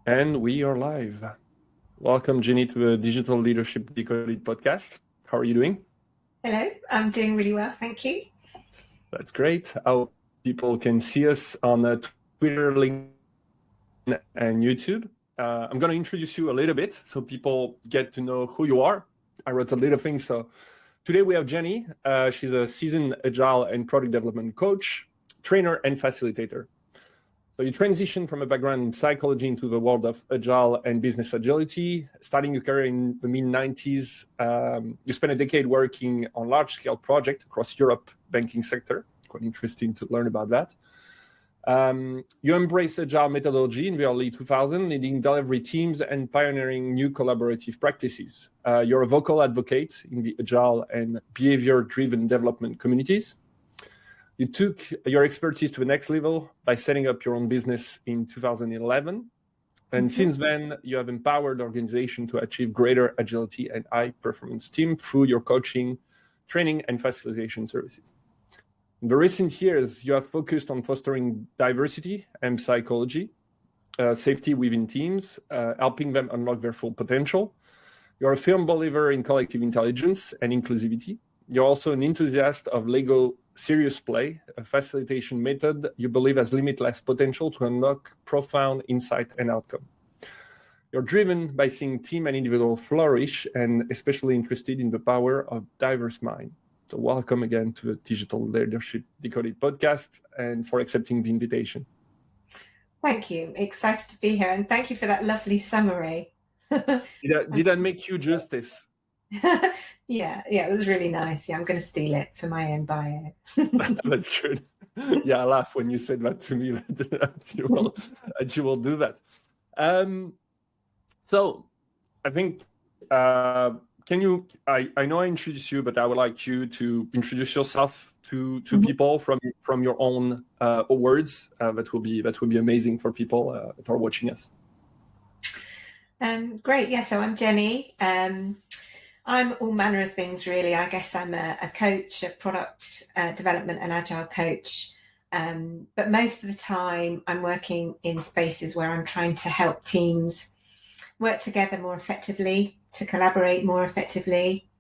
And we are live. Welcome, Jenny, to the Digital Leadership Decoded podcast. How are you doing? Hello, I'm doing really well, thank you. That's great. How people can see us on Twitter, LinkedIn, and YouTube. I'm going to introduce you a little bit so people get to know who you are. I wrote a little thing. So today we have Jenny. She's a seasoned Agile and Product Development coach, trainer, and facilitator. So you transitioned from a background in psychology into the world of Agile and business agility. Starting your career in the mid-90s, you spent a decade working on large-scale projects across Europe banking sector. Quite interesting to learn about that. You embraced Agile methodology in the early 2000s, leading delivery teams and pioneering new collaborative practices. You're a vocal advocate in the Agile and behavior-driven development communities. You took your expertise to the next level by setting up your own business in 2011. And since then, you have empowered organizations to achieve greater agility and high-performance team through your coaching, training, and facilitation services. In the recent years, you have focused on fostering diversity and psychology, safety within teams, helping them unlock their full potential. You're a firm believer in collective intelligence and inclusivity. You're also an enthusiast of Lego serious play, a facilitation method you believe has limitless potential to unlock profound insight and outcome. You're driven by seeing team and individual flourish and especially interested in the power of diverse mind. So welcome again to the Digital Leadership Decoded podcast and for accepting the invitation. Thank you. Excited to be here and thank you for that lovely summary. Did that make you justice? Yeah, it was really nice. Yeah, I'm going to steal it for my own bio. That's good. Yeah, I laugh when you said that to me that you will do that. So I think, I know I introduced you, but I would like you to introduce yourself to people from your own words. That will be amazing for people that are watching us. Great. Yeah, so I'm Jenny. I'm all manner of things, really. I guess I'm a coach, a product development and agile coach. But most of the time I'm working in spaces where I'm trying to help teams work together more effectively, to collaborate more effectively,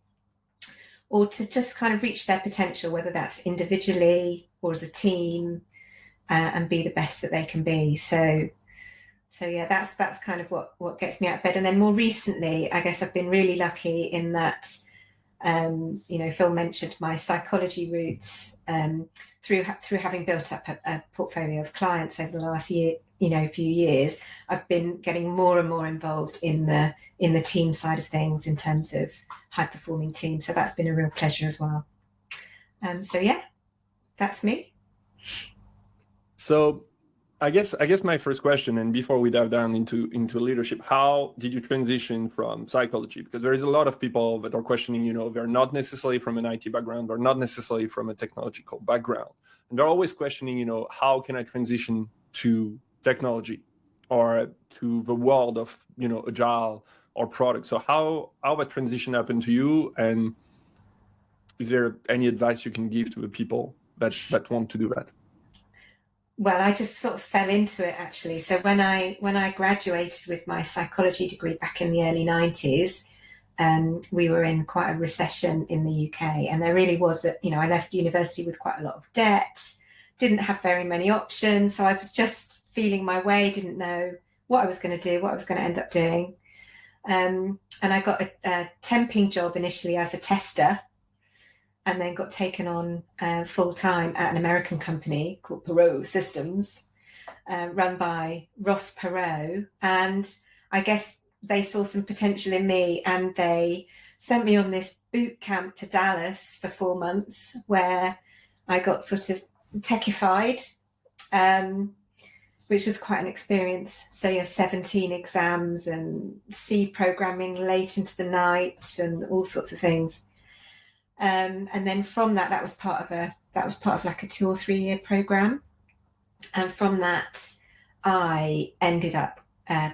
or to just kind of reach their potential, whether that's individually or as a team, and be the best that they can be. So yeah, that's kind of what gets me out of bed. And then more recently, I guess I've been really lucky in that, Phil mentioned my psychology roots, through having built up a portfolio of clients over the last year, few years. I've been getting more and more involved in the team side of things in terms of high performing teams. So that's been a real pleasure as well. So yeah, that's me. So I guess my first question, and before we dive down into leadership, how did you transition from psychology? Because there is a lot of people that are questioning, they're not necessarily from an IT background, they're not necessarily from a technological background. And they're always questioning, how can I transition to technology or to the world of, agile or product? So how that transition happened to you? And is there any advice you can give to the people that want to do that? Well, I just sort of fell into it, actually. So when I graduated with my psychology degree back in the early 90s, we were in quite a recession in the UK, and there really was I left university with quite a lot of debt, didn't have very many options. So I was just feeling my way, didn't know what I was going to do, what I was going to end up doing. And I got a temping job initially as a tester, and then got taken on full-time at an American company called Perot Systems, run by Ross Perot. And I guess they saw some potential in me, and they sent me on this boot camp to Dallas for 4 months where I got sort of techified, which was quite an experience. So yeah, 17 exams and C programming late into the night and all sorts of things. And then from that was part of like a 2 or 3 year program. And from that, I ended up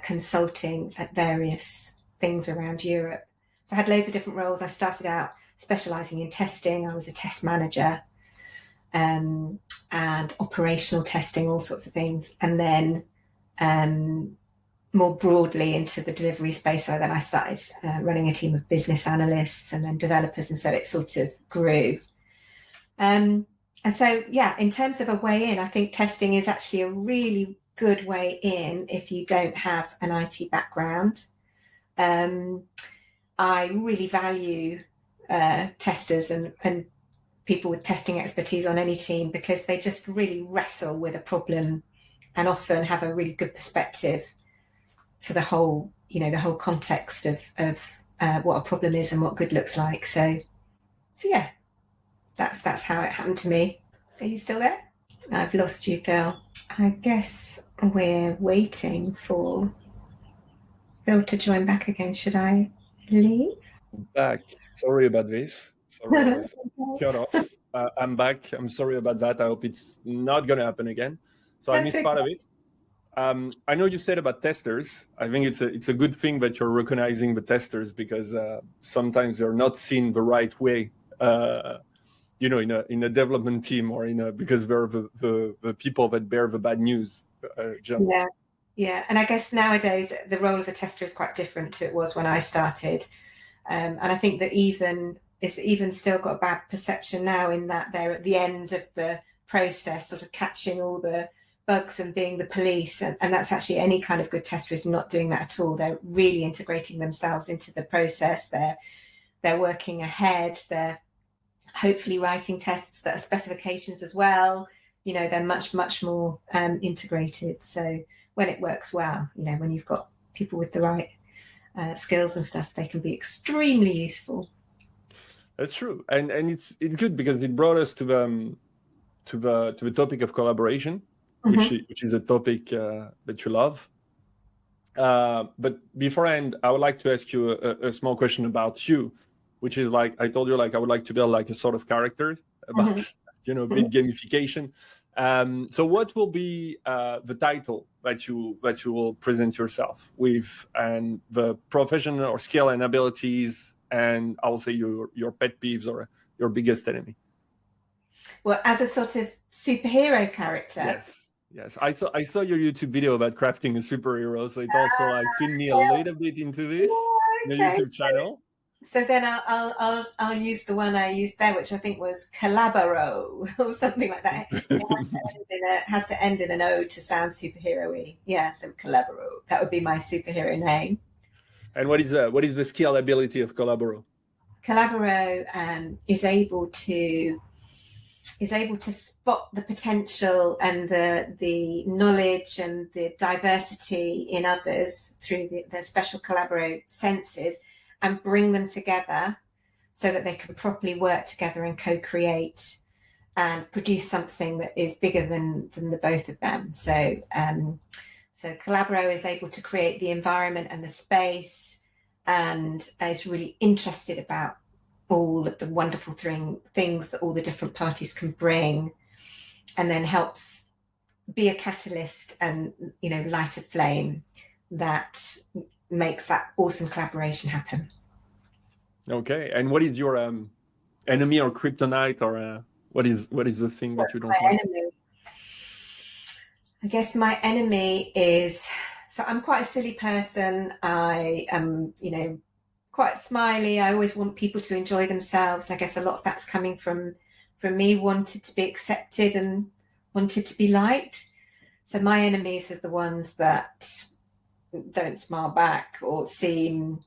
consulting at various things around Europe. So I had loads of different roles. I started out specializing in testing. I was a test manager, and operational testing, all sorts of things. And then more broadly into the delivery space. So then I started running a team of business analysts and then developers, and so it sort of grew. And so, yeah, in terms of a way in, I think testing is actually a really good way in if you don't have an IT background. I really value testers and people with testing expertise on any team, because they just really wrestle with a problem and often have a really good perspective for the whole, the whole context of what a problem is and what good looks like. So yeah, that's how it happened to me. Are you still there? I've lost you, Phil. I guess we're waiting for Phil to join back again. Should I leave? Back. Sorry about this. Sorry, I was cut off. I'm back. I'm sorry about that. I hope it's not going to happen again. So I missed part of it. I know you said about testers. I think it's a good thing that you're recognizing the testers, because sometimes they're not seen the right way. In a development team, or because they're the people that bear the bad news. Yeah, and I guess nowadays the role of a tester is quite different to it was when I started, and I think that it's even still got a bad perception now, in that they're at the end of the process, sort of catching all the bugs and being the police, and that's actually any kind of good tester is not doing that at all. They're really integrating themselves into the process. They're working ahead. They're hopefully writing tests that are specifications as well. They're much more integrated. So when it works well, when you've got people with the right skills and stuff, they can be extremely useful. That's true, and it's good because it brought us to the topic of collaboration, which is a topic that you love. But beforehand, I would like to ask you a small question about you, which is like I told you, like I would like to build like a sort of character about big gamification. So what will be the title that you will present yourself with, and the professional or skill and abilities, and I will say your pet peeves or your biggest enemy? Well, as a sort of superhero character. Yes. I saw your YouTube video about crafting a superhero, so it also like fit me a little bit into this the YouTube channel. So then I'll use the one I used there, which I think was Collaboro or something like that. It has to end in an O to sound superhero-y. Yeah, so Collaboro. That would be my superhero name. And what is the skill ability of Collaboro? Collaboro is able to spot the potential and the knowledge and the diversity in others through their special Collaboro senses, and bring them together so that they can properly work together and co-create and produce something that is bigger than the both of them. So Collaboro is able to create the environment and the space, and is really interested about all of the wonderful things that all the different parties can bring, and then helps be a catalyst and light a flame that makes that awesome collaboration happen. Okay, and what is your enemy or kryptonite, or what is the thing that you don't like? Enemy. I guess my enemy is, so I'm quite a silly person. I am, quite smiley. I always want people to enjoy themselves, and I guess a lot of that's coming from me wanted to be accepted and wanted to be liked. So my enemies are the ones that don't smile back, or seem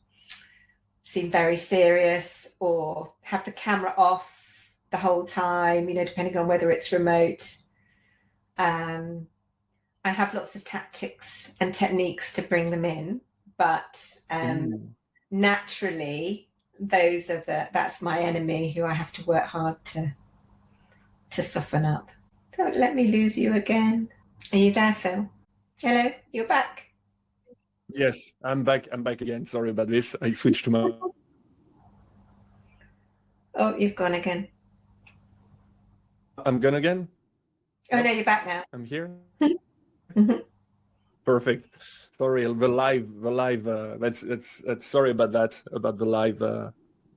very serious, or have the camera off the whole time, depending on whether it's remote. I have lots of tactics and techniques to bring them in, but naturally that's my enemy, who I have to work hard to soften up. Don't let me lose you again. Are you there, Phil? Hello, you're back. Yes, I'm back again. Sorry about this. I switched to my... Oh, you've gone again. I'm gone again? Oh, no, you're back now. I'm here? Perfect. Sorry, the live. That's sorry about that, about the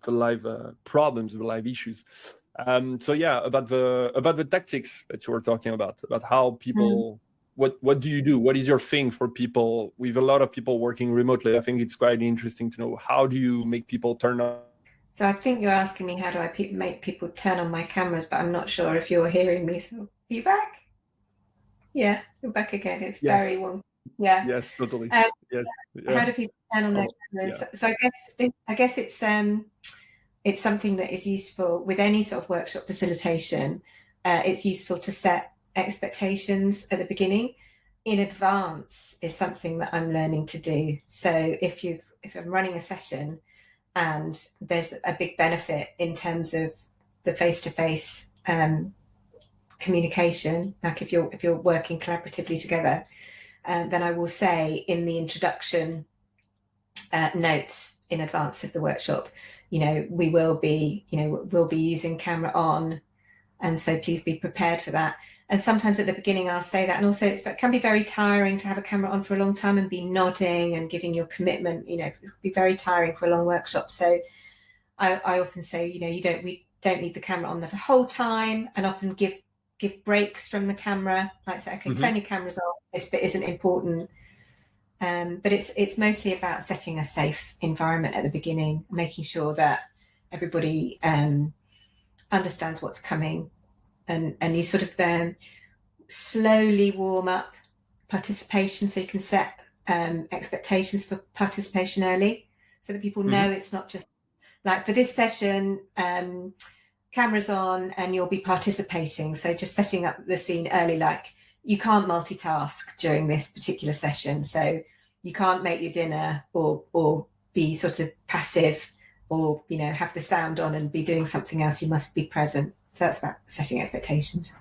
live problems, the live issues. So yeah, about the tactics that you were talking about how people what do you do? What is your thing for people? We have a lot of people working remotely. I think it's quite interesting to know, how do you make people turn on? So I think you're asking me, how do I make people turn on my cameras, but I'm not sure if you're hearing me. So are you back? Yeah, you're back again. It's Yes. very wonky. Yeah. Yes, totally. Yes. Yeah. How do people turn on their cameras? Yeah. So I guess it's something that is useful with any sort of workshop facilitation. It's useful to set expectations at the beginning. In advance is something that I'm learning to do. So if I'm running a session and there's a big benefit in terms of the face-to-face communication, like if you're working collaboratively together, then I will say in the introduction notes in advance of the workshop, we'll be using camera on, and so please be prepared for that. And sometimes at the beginning I'll say that, and also it can be very tiring to have a camera on for a long time and be nodding and giving your commitment. It can be very tiring for a long workshop. So I often say, we don't need the camera on the whole time, and often give breaks from the camera, like say, okay, turn your cameras off, this bit isn't important. But it's mostly about setting a safe environment at the beginning, making sure that everybody understands what's coming, and you sort of slowly warm up participation, so you can set expectations for participation early, so that people know it's not just like, for this session, cameras on and you'll be participating. So just setting up the scene early, like, you can't multitask during this particular session. So you can't make your dinner or be sort of passive, or, have the sound on and be doing something else. You must be present. So that's about setting expectations.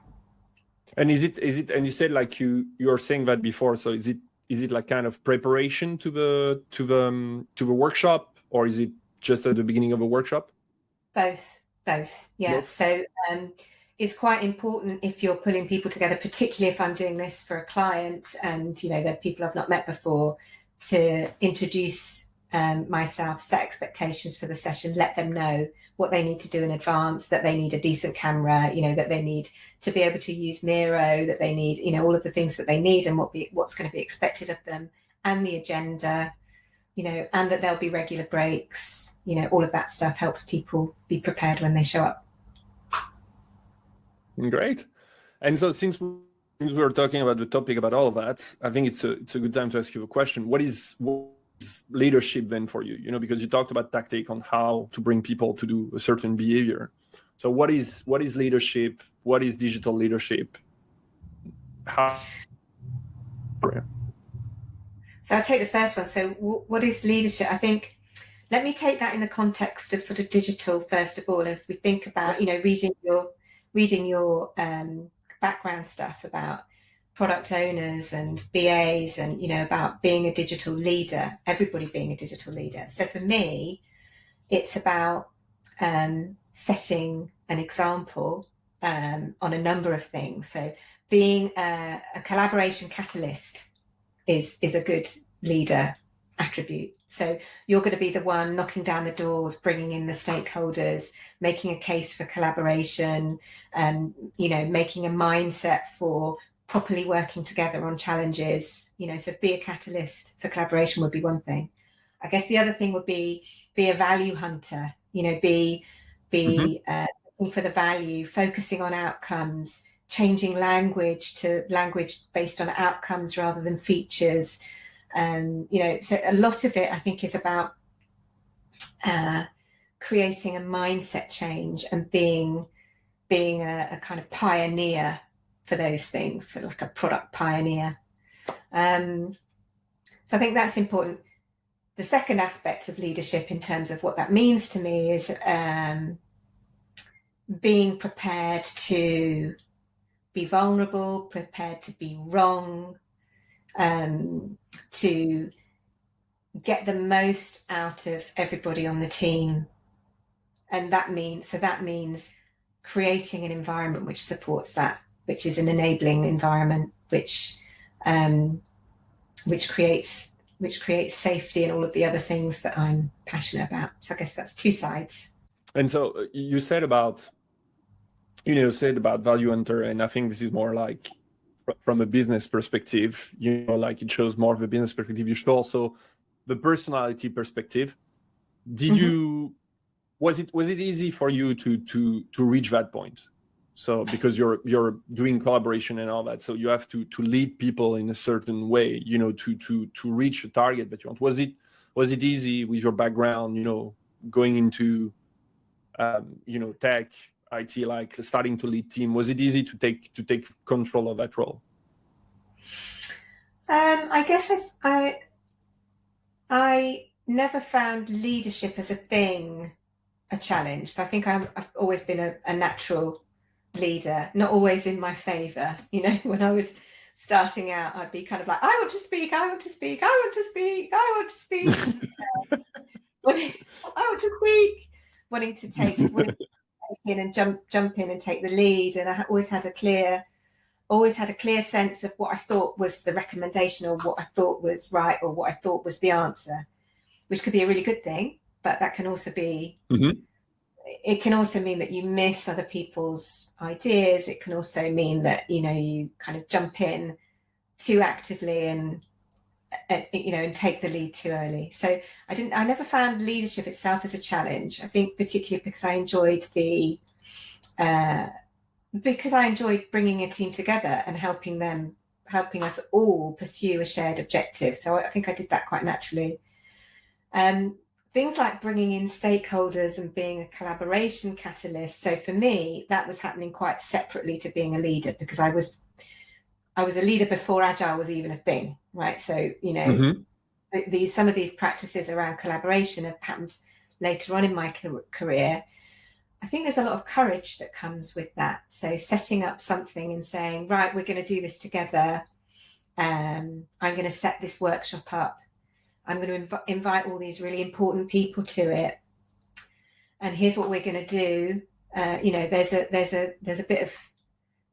And is it, and you said, like, you were saying that before, so is it like kind of preparation to the workshop, or is it just at the beginning of a workshop? Both, yeah. Both. So it's quite important, if you're pulling people together, particularly if I'm doing this for a client and they're people I've not met before, to introduce myself, set expectations for the session, let them know what they need to do in advance, that they need a decent camera, that they need to be able to use Miro, that they need all of the things that they need, and what's going to be expected of them, and the agenda, and that there'll be regular breaks. All of that stuff helps people be prepared when they show up. Great. And so since we were talking about the topic, about all of that, I think it's a good time to ask you a question. What is leadership then for you? Because you talked about tactic on how to bring people to do a certain behavior. So what is leadership? What is digital leadership? How? So I'll take the first one. So what is leadership? I think, let me take that in the context of sort of digital first of all. And if we think about, reading your background stuff about product owners and BAs, and about being a digital leader, everybody being a digital leader. So for me, it's about setting an example on a number of things. So being a collaboration catalyst is a good leader attribute. So you're going to be the one knocking down the doors, bringing in the stakeholders, making a case for collaboration, and making a mindset for properly working together on challenges. So be a catalyst for collaboration would be one thing. I guess the other thing would be a value hunter. Be looking for the value, focusing on outcomes, changing language to language based on outcomes rather than features. So a lot of it, I think, is about creating a mindset change and being a kind of pioneer for those things, so like a product pioneer. So I think that's important. The second aspect of leadership, in terms of what that means to me, is being prepared to be vulnerable, prepared to be wrong, to get the most out of everybody on the team. And that means creating an environment which supports that, which is an enabling environment, which creates safety and all of the other things that I'm passionate about. So I guess that's two sides. And so you said about value hunter, and I think this is more like from a business perspective, like it shows more of a business perspective. You show also the personality perspective. Did you, was it easy for you to reach that point? So because you're doing collaboration and all that, so you have to lead people in a certain way, to reach a target that you want. Was it easy with your background, going into tech, IT, like starting to lead team? Was it easy to take control of that role? I guess I never found leadership as a thing a challenge. So I think I've always been a natural leader, not always in my favor. When I was starting out, I'd be kind of like, I want to speak, I want to speak, I want to speak, I want to speak. I want to speak, wanting to take in and jump in and take the lead. And I always had a clear sense of what I thought was the recommendation, or what I thought was right, or what I thought was the answer, which could be a really good thing, but that can also be, it can also mean that you miss other people's ideas. It can also mean that, you kind of jump in too actively and take the lead too early. So I never found leadership itself as a challenge. I think particularly because I enjoyed bringing a team together and helping us all pursue a shared objective. So I think I did that quite naturally. Things like bringing in stakeholders and being a collaboration catalyst. So for me, that was happening quite separately to being a leader, because I was a leader before Agile was even a thing, right? So, some of these practices around collaboration have happened later on in my career. I think there's a lot of courage that comes with that. So setting up something and saying, right, we're going to do this together. I'm going to set this workshop up. I'm going to invite all these really important people to it. And here's what we're going to do. There's a bit of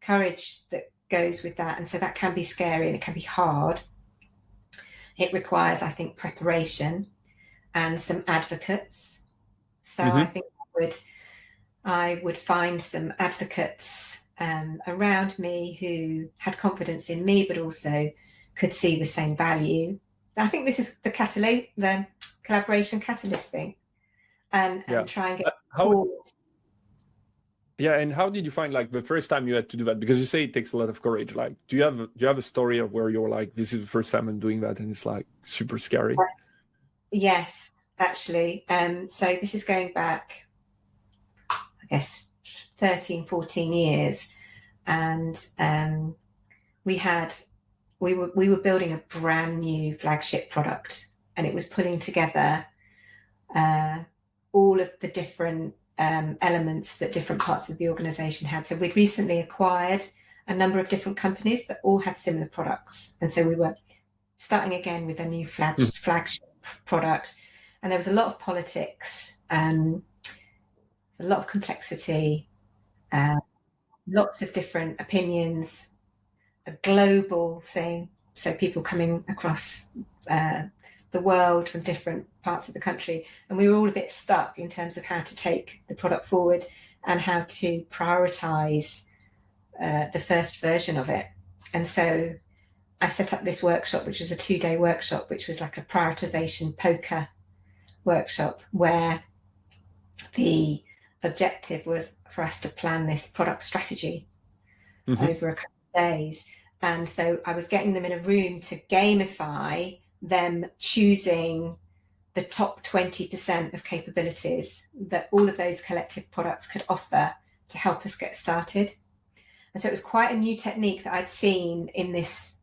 courage that goes with that. And so that can be scary and it can be hard. It requires, I think, preparation and some advocates. So I think I would find some advocates around me who had confidence in me, but also could see the same value. I think this is the collaboration catalyst thing, and try and get forward. Yeah, and how did you find, like, the first time you had to do that? Because you say it takes a lot of courage. Like, do you have a story of where you're like, this is the first time I'm doing that, and it's like super scary? Yes, actually. So this is going back, I guess, 13, 14 years, and we were building a brand new flagship product, and it was pulling together all of the different elements that different parts of the organization had. So we'd recently acquired a number of different companies that all had similar products, and so we were starting again with a new flagship product, and there was a lot of politics, a lot of complexity, lots of different opinions, a global thing, so people coming across the world from different parts of the country, and we were all a bit stuck in terms of how to take the product forward and how to prioritize the first version of it. And so I set up this workshop, which was a 2-day workshop, which was like a prioritization poker workshop, where the objective was for us to plan this product strategy over a couple of days. And so I was getting them in a room to gamify them choosing the top 20% of capabilities that all of those collective products could offer to help us get started. And so it was quite a new technique that I'd seen in this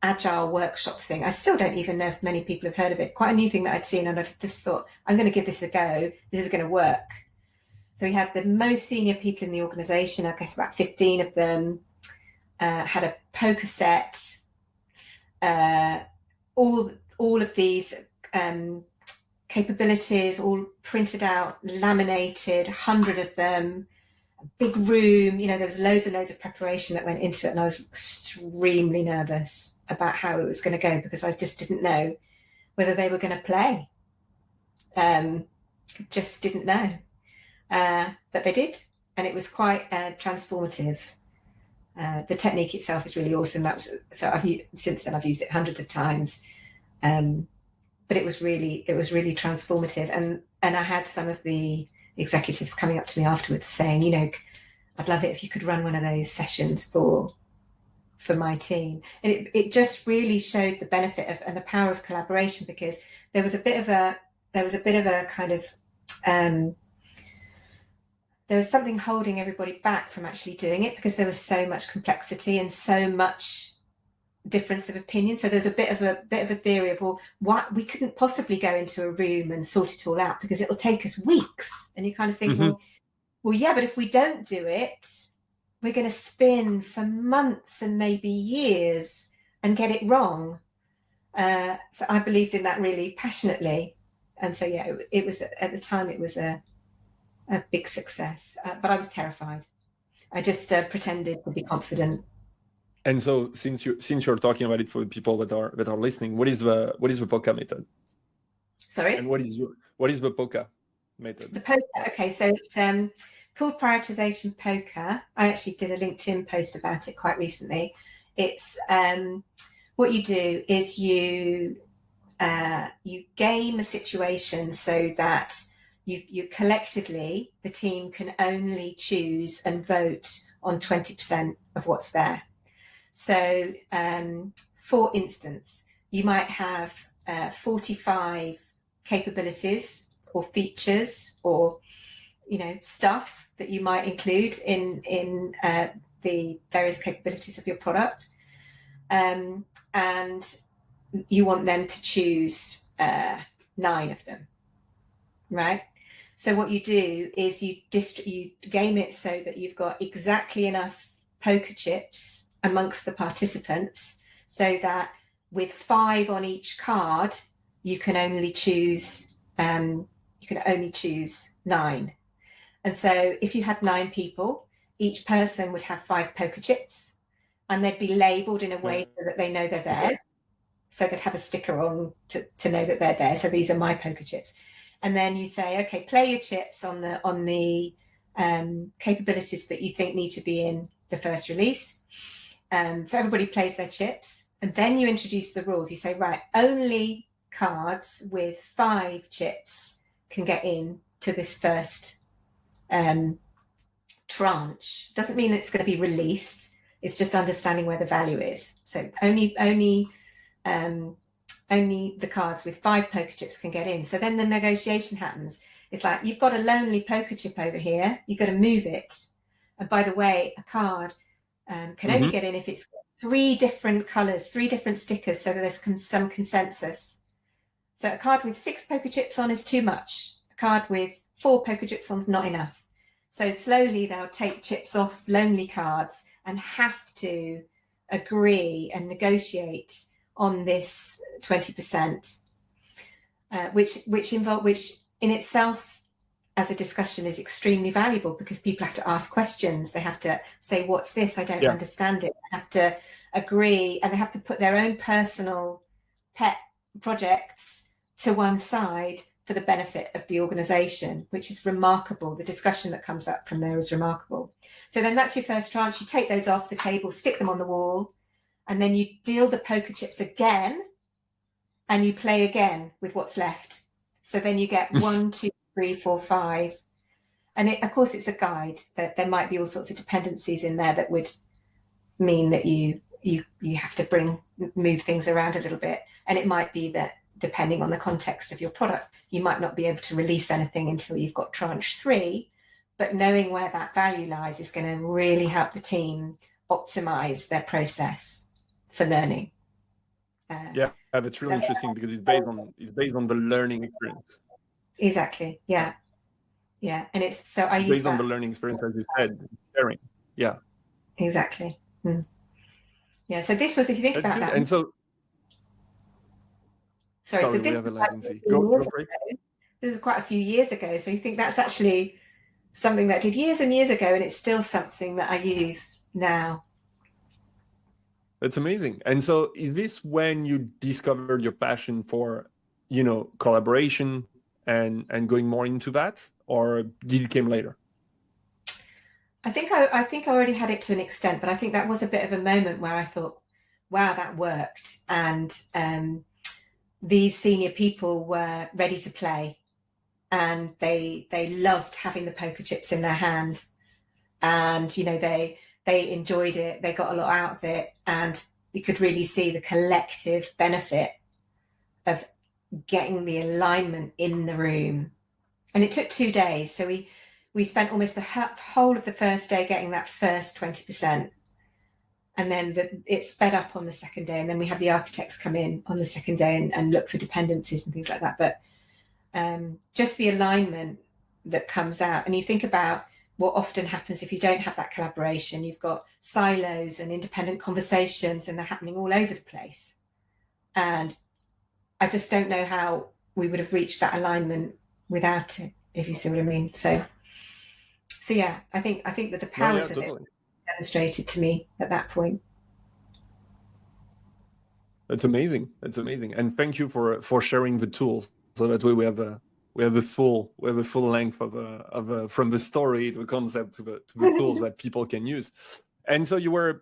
Agile workshop thing. I still don't even know if many people have heard of it. Quite a new thing that I'd seen, and I just thought, I'm going to give this a go. This is going to work. So we had the most senior people in the organization, I guess about 15 of them, had a poker set, all of these capabilities all printed out, laminated, 100 of them, a big room. There was loads and loads of preparation that went into it, and I was extremely nervous about how it was going to go, because I just didn't know whether they were going to play. Just didn't know. But they did, and it was quite transformative. The technique itself is really awesome. Since then I've used it hundreds of times, but it was really transformative. And I had some of the executives coming up to me afterwards saying, I'd love it if you could run one of those sessions for my team. And it just really showed the benefit of and the power of collaboration, because there was a bit of a kind of there was something holding everybody back from actually doing it, because there was so much complexity and so much difference of opinion. So there's a bit of a theory of, well, what, we couldn't possibly go into a room and sort it all out because it'll take us weeks. And you kind of think, well, yeah, but if we don't do it, we're going to spin for months and maybe years and get it wrong. So I believed in that really passionately. And so, yeah, it was, at the time, it was a big success, but I was terrified. I just pretended to be confident. And so, since you're talking about it for the people that are listening, what is the POCA method? Sorry. And what is the POCA method? The POCA. Okay, so it's called prioritization POCA. I actually did a LinkedIn post about it quite recently. It's what you do is you game a situation so that you collectively, the team, can only choose and vote on 20% of what's there. So, for instance, you might have 45 capabilities or features or stuff that you might include in the various capabilities of your product, and you want them to choose 9 of them, right? So what you do is you game it so that you've got exactly enough poker chips amongst the participants, so that with 5 on each card, you can only choose 9. And so if you had 9 people, each person would have 5 poker chips, and they'd be labeled in a way so that they know they're theirs. So they'd have a sticker on to know that they're there. So these are my poker chips. And then you say, okay, play your chips on the capabilities that you think need to be in the first release. So everybody plays their chips, and then you introduce the rules. You say, right, only cards with 5 chips can get in to this first tranche. Doesn't mean it's going to be released. It's just understanding where the value is. So only the cards with 5 poker chips can get in. So then the negotiation happens. It's like, you've got a lonely poker chip over here. You've got to move it. And by the way, a card can only get in if it's got 3 different colors, 3 different stickers, so that there's some consensus. So a card with 6 poker chips on is too much. A card with 4 poker chips on is not enough. So slowly they'll take chips off lonely cards and have to agree and negotiate on this 20%, which in itself as a discussion is extremely valuable, because people have to ask questions. They have to say, what's this? I don't understand it. They have to agree, and they have to put their own personal pet projects to one side for the benefit of the organization, which is remarkable. The discussion that comes up from there is remarkable. So then that's your first tranche. You take those off the table, stick them on the wall, and then you deal the poker chips again, and you play again with what's left. So then you get 1, 2, 3, 4, 5. And of course, it's a guide. That there might be all sorts of dependencies in there that would mean that you have to move things around a little bit. And it might be that, depending on the context of your product, you might not be able to release anything until you've got tranche 3. But knowing where that value lies is going to really help the team optimize their process for learning. That's really interesting, because it's based on the learning experience. Exactly. Yeah. And it's so I use based on the learning experience, as you said, sharing. Yeah. Exactly. Yeah. So this was, if you think about that. And so. Sorry, so we this have a latency. Go for it. This is quite a few years ago. So you think that's actually something that I did years and years ago, and it's still something that I use now. That's amazing. And so is this when you discovered your passion for, collaboration and going more into that, or did it come later? I think I already had it to an extent, but I think that was a bit of a moment where I thought, wow, that worked. And these senior people were ready to play, and they loved having the poker chips in their hand, and they enjoyed it. They got a lot out of it, and you could really see the collective benefit of getting the alignment in the room. And it took 2 days, so we spent almost the whole of the first day getting that first 20%. And then it sped up on the second day. And then we had the architects come in on the second day and look for dependencies and things like that. But just the alignment that comes out. And you think about what often happens if you don't have that collaboration. You've got silos and independent conversations, and they're happening all over the place. And I just don't know how we would have reached that alignment without it, if you see what I mean. So yeah, I think that the powers of it demonstrated to me at that point. That's amazing. And thank you for sharing the tools, so that way we have a full length of from the story to the concept to the tools that people can use. And so we were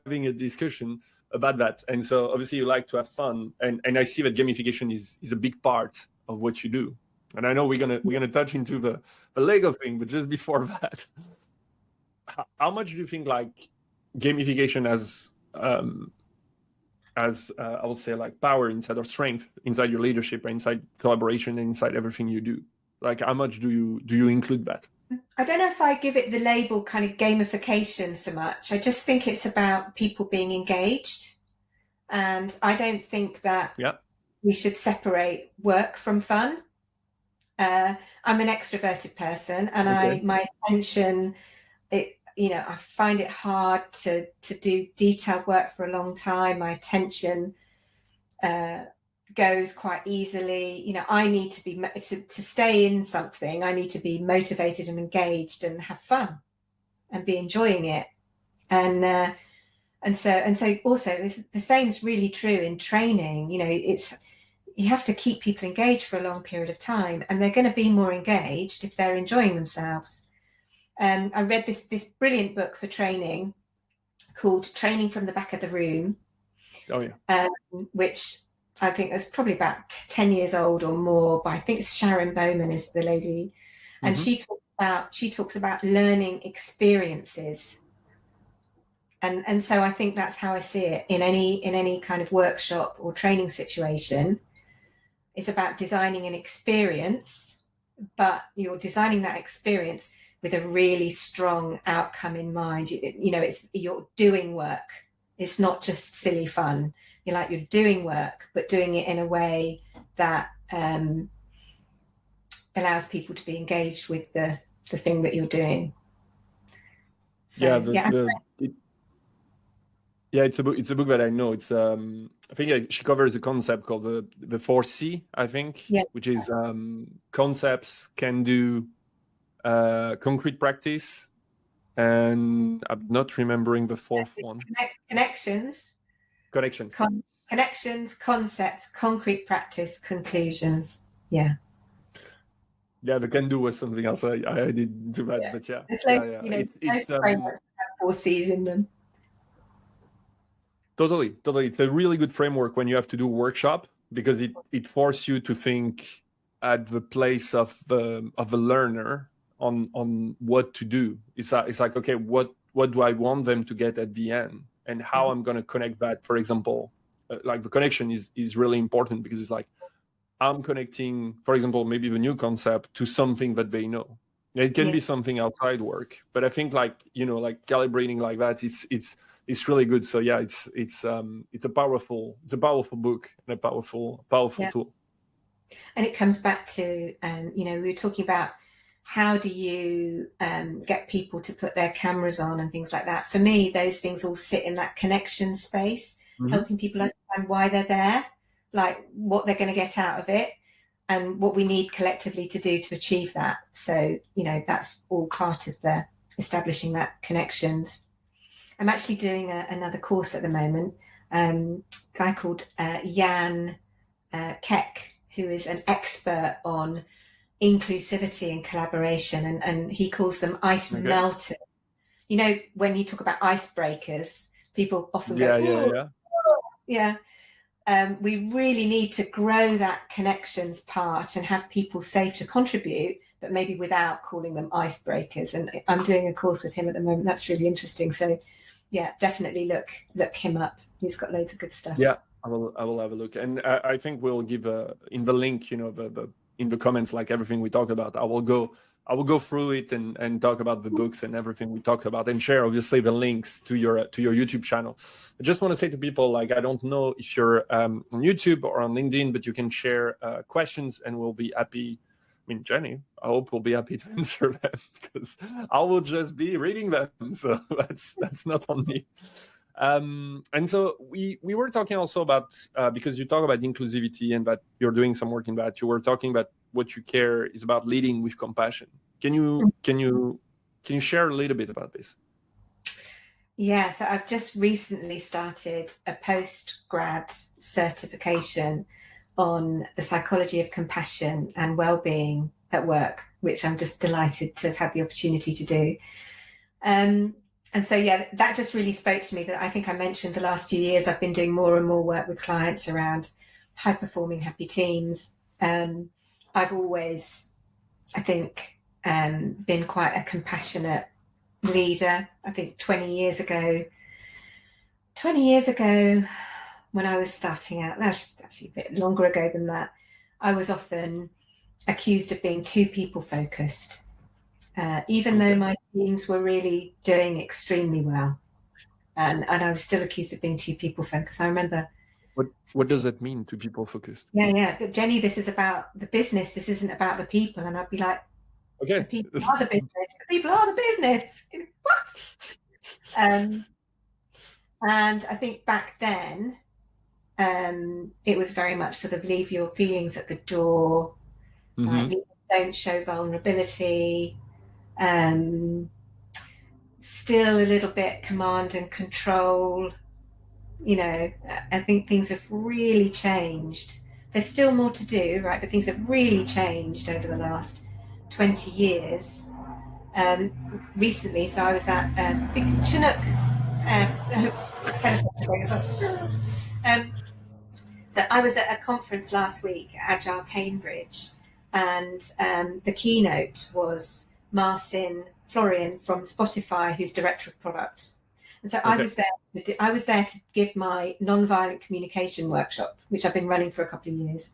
having a discussion about that. And so obviously you like to have fun, and I see that gamification is a big part of what you do. And I know we're gonna touch into the Lego thing, but just before that, how much do you think like gamification has I would say like power inside, or strength inside your leadership, inside collaboration, inside everything you do? Like how much do you include that? I don't know if I give it the label kind of gamification so much. I just think it's about people being engaged. And I don't think that we should separate work from fun. I'm an extroverted person, and my attention, I find it hard to do detailed work for a long time. My attention goes quite easily. I need to be to stay in something. I need to be motivated and engaged and have fun and be enjoying it. And so also the same is really true in training. You have to keep people engaged for a long period of time, and they're going to be more engaged if they're enjoying themselves. I read this brilliant book for training called Training from the Back of the Room. Oh yeah. Which I think is probably about 10 years old or more, but I think Sharon Bowman is the lady. And she talks about learning experiences. And so I think that's how I see it in any kind of workshop or training situation. It's about designing an experience, but you're designing that experience with a really strong outcome in mind. You're doing work. It's not just silly fun. You're doing work, but doing it in a way that allows people to be engaged with the thing that you're doing. So, it's a book that I know. It's I think she covers a concept called the 4C, I think, which is concepts, can do, concrete practice, and I'm not remembering the fourth one. Connections, concepts, concrete practice, conclusions. Yeah, the can do was something else I didn't do that, but it's like it's frameworks that have 4 C's in them. Totally. It's a really good framework when you have to do a workshop, because it forces you to think at the place of the learner on what to do. It's like, okay, what do I want them to get at the end, and how I'm going to connect that. For example, like the connection is really important, because it's like I'm connecting, for example, maybe the new concept to something that they know. It can be something outside work, but I think like calibrating like that, it's really good. So it's a powerful book and a powerful tool. And it comes back to we were talking about how do you get people to put their cameras on and things like that. For me, those things all sit in that connection space, helping people understand why they're there, like what they're going to get out of it, and what we need collectively to do to achieve that. So that's all part of the establishing that connections. I'm actually doing another course at the moment. A guy called Jan Keck, who is an expert on inclusivity and collaboration, and he calls them ice melters. You know, when you talk about icebreakers, people often go, yeah. We really need to grow that connections part and have people safe to contribute, but maybe without calling them icebreakers. And I'm doing a course with him at the moment. That's really interesting. So yeah, definitely look him up. He's got loads of good stuff. Yeah, I will have a look. And I think we'll give in the link, you know, the in the comments, like everything we talk about, I will go through it and talk about the books and everything we talked about, and share obviously the links to your YouTube channel. I just want to say to people, like, I don't know if you're on YouTube or on LinkedIn, but you can share questions, and we'll be happy. I mean, Jenny, I hope we'll be happy to answer them, because I will just be reading them. So that's not on me. And so we were talking also about, because you talk about inclusivity and that you're doing some work in that, you were talking about what you care is about leading with compassion. Can you share a little bit about this? Yeah, so I've just recently started a post-grad certification on the psychology of compassion and well-being at work, which I'm just delighted to have had the opportunity to do. And so, yeah, that just really spoke to me. That I think I mentioned the last few years, I've been doing more and more work with clients around high-performing, happy teams. I've always, I think, been quite a compassionate leader. I think 20 years ago, when I was starting out, that's actually a bit longer ago than that, I was often accused of being too people-focused. Even though my teams were really doing extremely well, and I was still accused of being too people focused. I remember. What does that mean, to people focused? Yeah. But Jenny, this is about the business. This isn't about the people. And I'd be like, okay, the people are the business. The people are the business. What? And I think back then, it was very much sort of leave your feelings at the door. Don't show vulnerability. Still a little bit command and control. You know, I think things have really changed. There's still more to do, right? But things have really changed over the last 20 years. Recently, so I was at Big Chinook. So I was at a conference last week, Agile Cambridge, and the keynote was Marcin Florian from Spotify, who's director of product. And so I was there to give my non-violent communication workshop, which I've been running for a couple of years.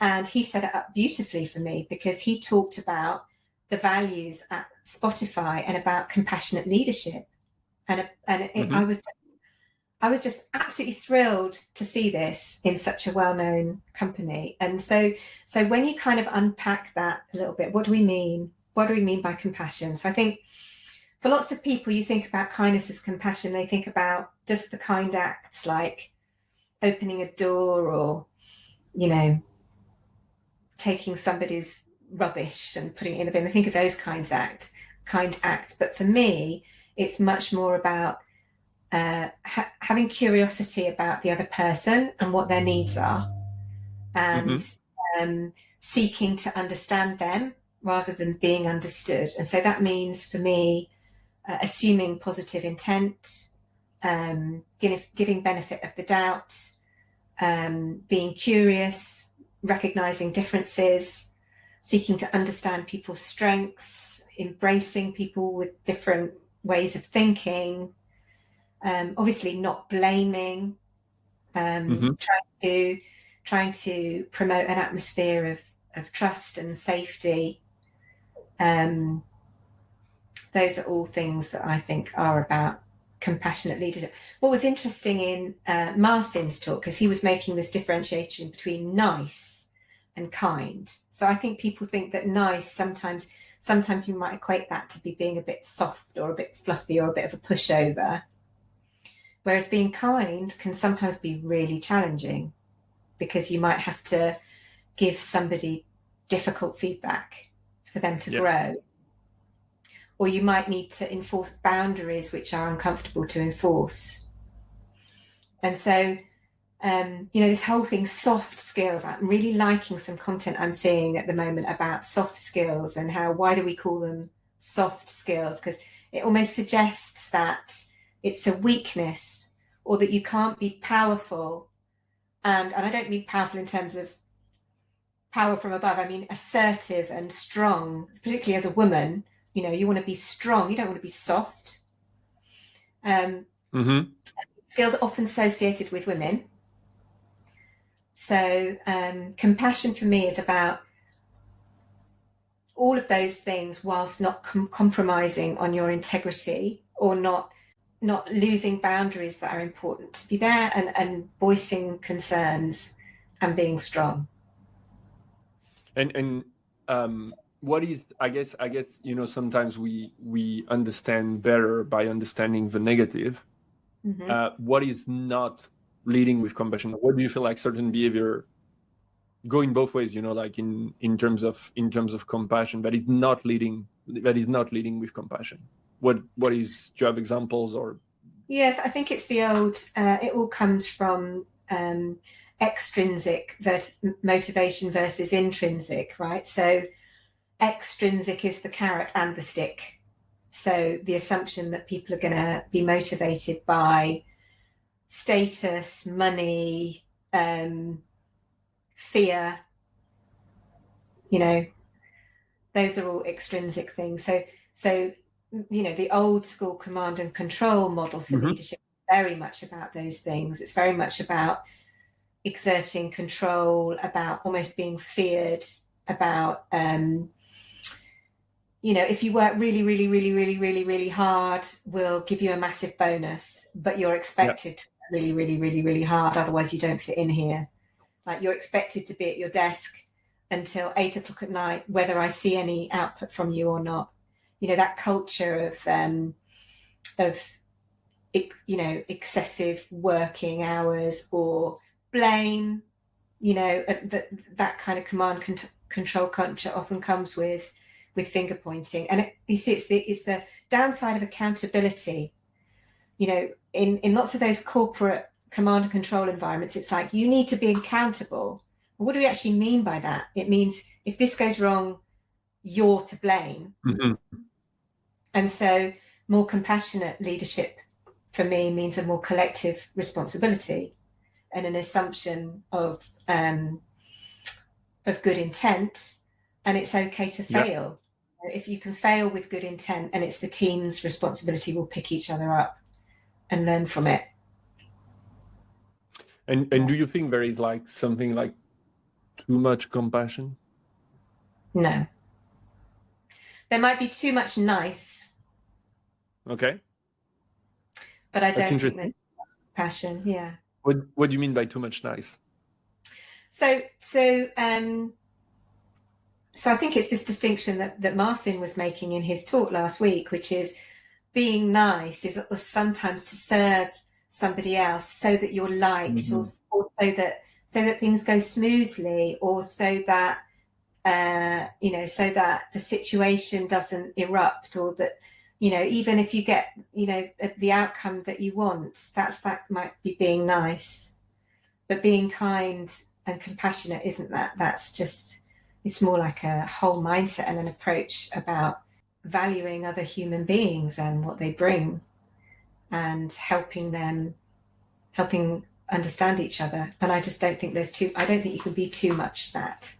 And he set it up beautifully for me, because he talked about the values at Spotify and about compassionate leadership. And I was just absolutely thrilled to see this in such a well-known company. And so when you kind of unpack that a little bit, what do we mean? What do we mean by compassion? So I think for lots of people, you think about kindness as compassion. They think about just the kind acts like opening a door, or, you know, taking somebody's rubbish and putting it in the bin. They think of those kind acts. But for me, it's much more about having curiosity about the other person and what their needs are, and seeking to understand them rather than being understood. And so that means, for me, assuming positive intent, giving benefit of the doubt, being curious, recognizing differences, seeking to understand people's strengths, embracing people with different ways of thinking, obviously not blaming, trying to promote an atmosphere of trust and safety. Those are all things that I think are about compassionate leadership. What was interesting in Marcin's talk, because he was making this differentiation between nice and kind. So I think people think that nice, sometimes you might equate that to be being a bit soft or a bit fluffy or a bit of a pushover. Whereas being kind can sometimes be really challenging, because you might have to give somebody difficult feedback for them to grow. Or you might need to enforce boundaries which are uncomfortable to enforce. And so this whole thing, soft skills. I'm really liking some content I'm seeing at the moment about soft skills and why do we call them soft skills? Because it almost suggests that it's a weakness or that you can't be powerful. And I don't mean powerful in terms of power from above. I mean assertive and strong, particularly as a woman. You want to be strong. You don't want to be soft. Skills are often associated with women. So compassion for me is about all of those things whilst not compromising on your integrity or not losing boundaries that are important to be there, and voicing concerns and being strong. And what is, I guess sometimes we understand better by understanding the negative. What is not leading with compassion? What do you feel like certain behavior going both ways, like in terms of compassion, that is not leading with compassion? What is, do you have examples? Or yes, I think it's the old it all comes from extrinsic motivation versus intrinsic, right? So extrinsic is the carrot and the stick. So the assumption that people are going to be motivated by status, money, fear, those are all extrinsic things. So the old school command and control model for leadership is very much about those things. It's very much about exerting control, about almost being feared, about if you work really, really, really, really, really, really hard, we'll give you a massive bonus, but you're expected to work really, really, really, really hard. Otherwise you don't fit in here. Like, you're expected to be at your desk until 8 o'clock at night, whether I see any output from you or not. That culture of excessive working hours or blame, that kind of command control culture often comes with finger pointing. And it's the downside of accountability. In lots of those corporate command and control environments, it's like, you need to be accountable. Well, what do we actually mean by that? It means if this goes wrong, you're to blame. And so more compassionate leadership for me means a more collective responsibility and an assumption of good intent, and it's okay to fail. If you can fail with good intent, and it's the team's responsibility, we'll pick each other up and learn from it. And do you think there is like something like too much compassion? No. There might be too much nice. Okay. But I don't think there's passion. Yeah. What do you mean by too much nice? So I think it's this distinction that Marcin was making in his talk last week, which is being nice is sometimes to serve somebody else so that you're liked, or so that things go smoothly, or so that so that the situation doesn't erupt, or that even if you get the outcome that you want, that might be being nice. But being kind and compassionate isn't that. That's just, it's more like a whole mindset and an approach about valuing other human beings and what they bring, and helping understand each other. And I just don't think I don't think you can be too much that.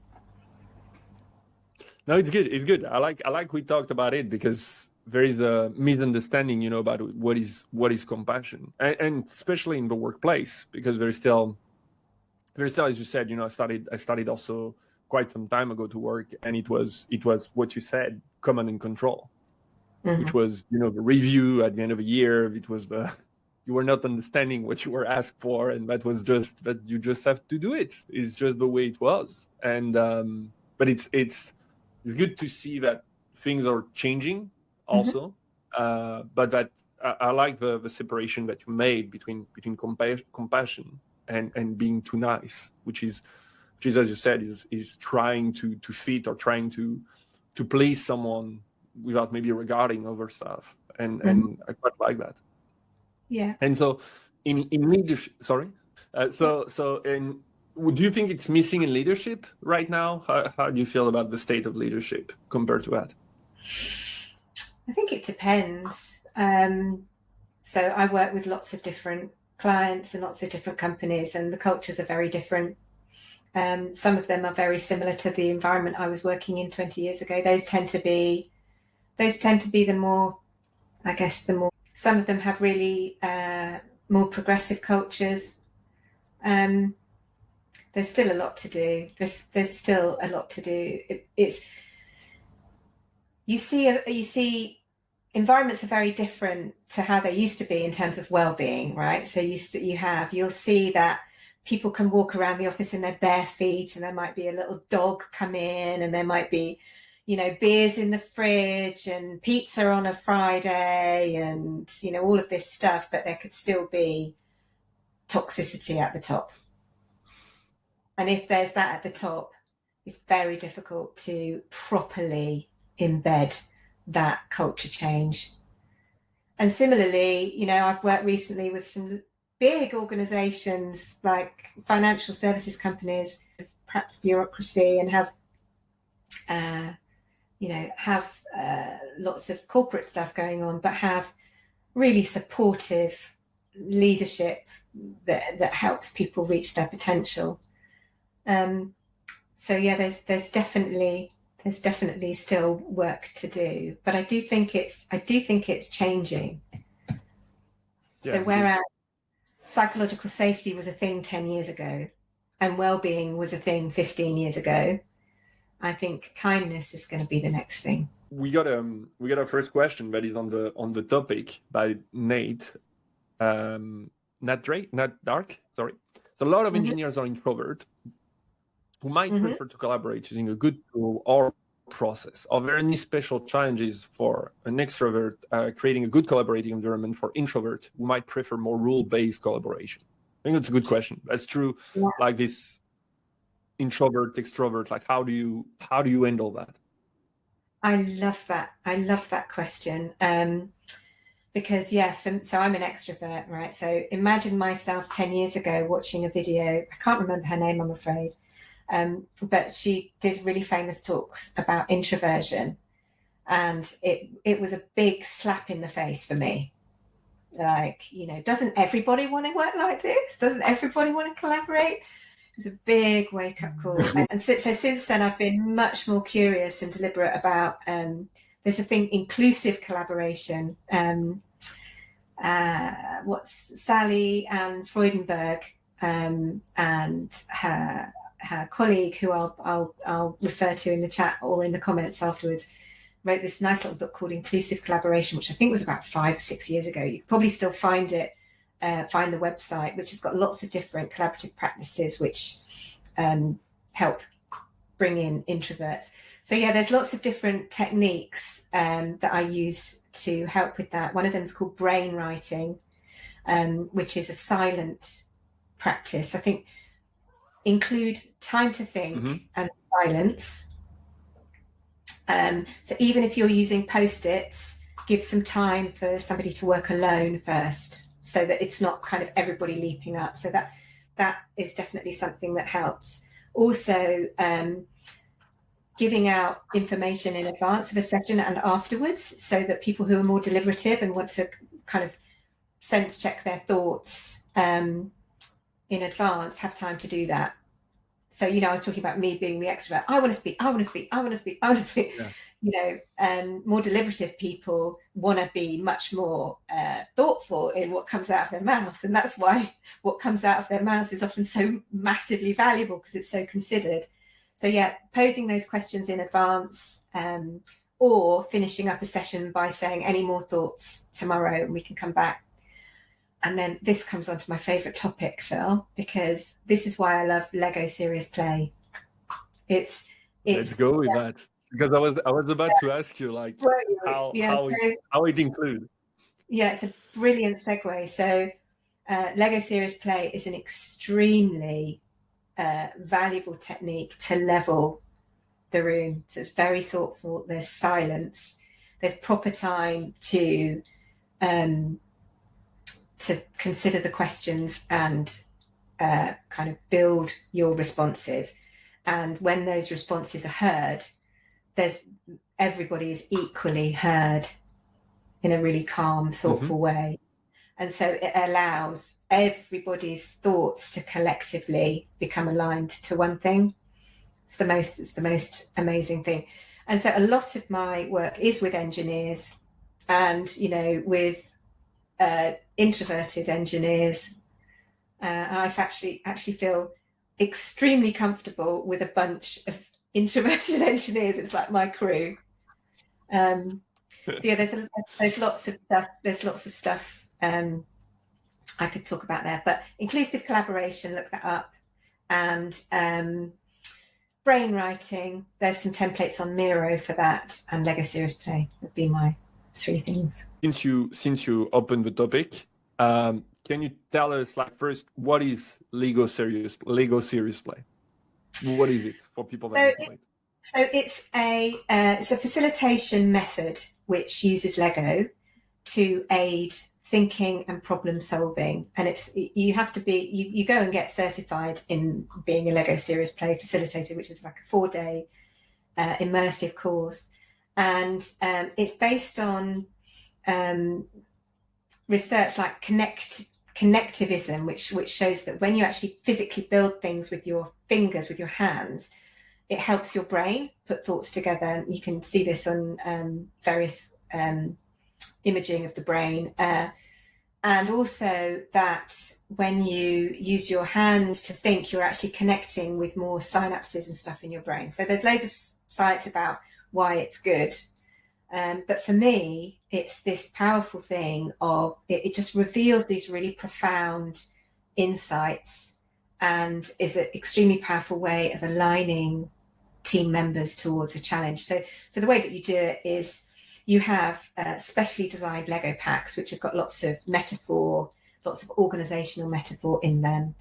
No, it's good. I like we talked about it, because there is a misunderstanding, about what is compassion, and especially in the workplace, because there's still, as you said, I studied also quite some time ago to work, and it was what you said, command and control, which was, the review at the end of a year. It was you were not understanding what you were asked for, and that was just that you just have to do it. It's just the way it was. And but it's good to see that things are changing also. But that I like the separation that you made between compassion and being too nice, which is, as you said, is trying to fit, or trying to please someone without maybe regarding other stuff. And I quite like that. Yeah. And so in leadership, sorry. Do you think it's missing in leadership right now? How do you feel about the state of leadership compared to that? I think it depends. So I work with lots of different clients and lots of different companies, and the cultures are very different. Some of them are very similar to the environment I was working in 20 years ago. Those tend to be the more, I guess, some of them have really more progressive cultures. There's still a lot to do. There's still a lot to do. You see environments are very different to how they used to be in terms of well-being, right? So you'll see that people can walk around the office in their bare feet, and there might be a little dog come in, and there might be, beers in the fridge and pizza on a Friday, and all of this stuff, but there could still be toxicity at the top. And if there's that at the top, it's very difficult to properly embed that culture change. And similarly, I've worked recently with some big organizations like financial services companies, perhaps bureaucracy, and have lots of corporate stuff going on, but have really supportive leadership that helps people reach their potential. So yeah, there's definitely still work to do, but I do think it's changing. Yeah, so whereas psychological safety was a thing 10 years ago and well-being was a thing 15 years ago, I think kindness is going to be the next thing. We got a first question that is on the topic by Nate. Not Dark, sorry. So a lot of engineers are introvert who might prefer to collaborate using a good tool or process. Are there any special challenges for an extrovert creating a good collaborating environment for introvert who might prefer more rule-based collaboration? I think that's a good question. That's true. Yeah. Like this introvert, extrovert, like how do you handle that? I love that question. Because so I'm an extrovert, right? So imagine myself 10 years ago watching a video. I can't remember her name, I'm afraid. But she did really famous talks about introversion, and it was a big slap in the face for me. Like, doesn't everybody want to work like this? Doesn't everybody want to collaborate? It was a big wake-up call. And so since then, I've been much more curious and deliberate about there's a thing, inclusive collaboration. What's Sally Ann Freudenberg and her colleague, who I'll refer to in the chat or in the comments afterwards, wrote this nice little book called Inclusive Collaboration, which I think was about 5-6 years ago. You can probably still find it, find the website, which has got lots of different collaborative practices which help bring in introverts. So yeah, there's lots of different techniques that I use to help with that. One of them is called brain writing, which is a silent practice. I think include time to think and silence. So even if you're using Post-its, give some time for somebody to work alone first, so that it's not kind of everybody leaping up. So that is definitely something that helps. Also, giving out information in advance of a session and afterwards, so that people who are more deliberative and want to kind of sense check their thoughts in advance have time to do that. So, I was talking about me being the extrovert. I want to speak. Yeah. More deliberative people want to be much more thoughtful in what comes out of their mouth. And that's why what comes out of their mouth is often so massively valuable, because it's so considered. So yeah, posing those questions in advance, or finishing up a session by saying, any more thoughts tomorrow, and we can come back. And then this comes on to my favorite topic, Phil, because this is why I love Lego serious play. Let's go with that, because I was about to ask you, like, how it include. Yeah, it's a brilliant segue. So Lego serious play is an extremely valuable technique to level the room. So it's very thoughtful. There's silence. There's proper time to consider the questions and kind of build your responses. And when those responses are heard, everybody is equally heard in a really calm, thoughtful way. And so it allows everybody's thoughts to collectively become aligned to one thing. It's the most amazing thing. And so a lot of my work is with engineers and, with introverted engineers. I've actually feel extremely comfortable with a bunch of introverted engineers. It's like my crew. So yeah, there's lots of stuff. There's lots of stuff I could talk about there. But inclusive collaboration, look that up, and brainwriting. There's some templates on Miro for that, and Lego Serious Play would be my 3 things. Since you opened the topic, can you tell us, like, first, what is Lego Serious Play? What is it for people that don't know it? So it's a facilitation method which uses Lego to aid thinking and problem solving, and you have to be you go and get certified in being a Lego Serious Play facilitator, which is like a 4-day immersive course, and it's based on research like connectivism, which shows that when you actually physically build things with your fingers, with your hands, it helps your brain put thoughts together. You can see this on various imaging of the brain. And also that when you use your hands to think, you're actually connecting with more synapses and stuff in your brain. So there's loads of science about why it's good. But for me, it's this powerful thing of it just reveals these really profound insights and is an extremely powerful way of aligning team members towards a challenge. So the way that you do it is you have specially designed Lego packs, which have got lots of metaphor, lots of organizational metaphor in them.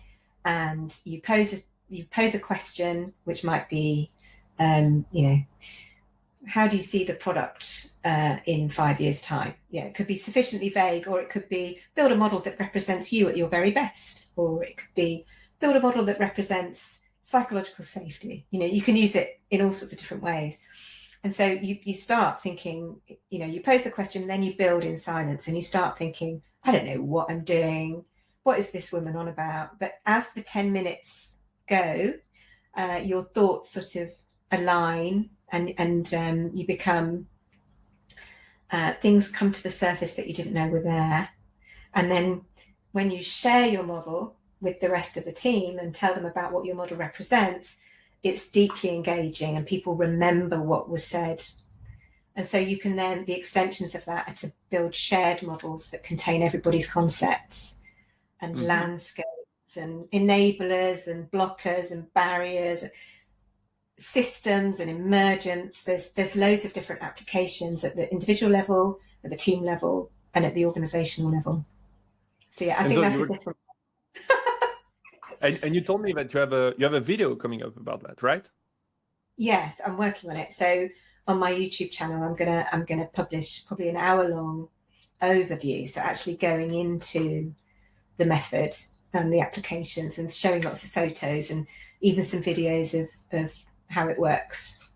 And you pose a question, which might be, how do you see the product in 5 years' time? It could be sufficiently vague, or it could be build a model that represents you at your very best, or it could be build a model that represents psychological safety. You can use it in all sorts of different ways. And so you start thinking, you pose the question, then you build in silence, and you start thinking, I don't know what I'm doing. What is this woman on about? But as the 10 minutes go, your thoughts sort of align, and you become, things come to the surface that you didn't know were there. And then when you share your model with the rest of the team and tell them about what your model represents, it's deeply engaging and people remember what was said. And so you can then, the extensions of that are to build shared models that contain everybody's concepts and landscapes and enablers and blockers and barriers, systems and emergence. There's loads of different applications at the individual level, at the team level, and at the organizational level. So yeah, I think that's a different. And you told me that you have a video coming up about that, right? Yes, I'm working on it. So on my YouTube channel, I'm gonna publish probably an hour-long overview. So actually going into the method and the applications and showing lots of photos and even some videos of how it works.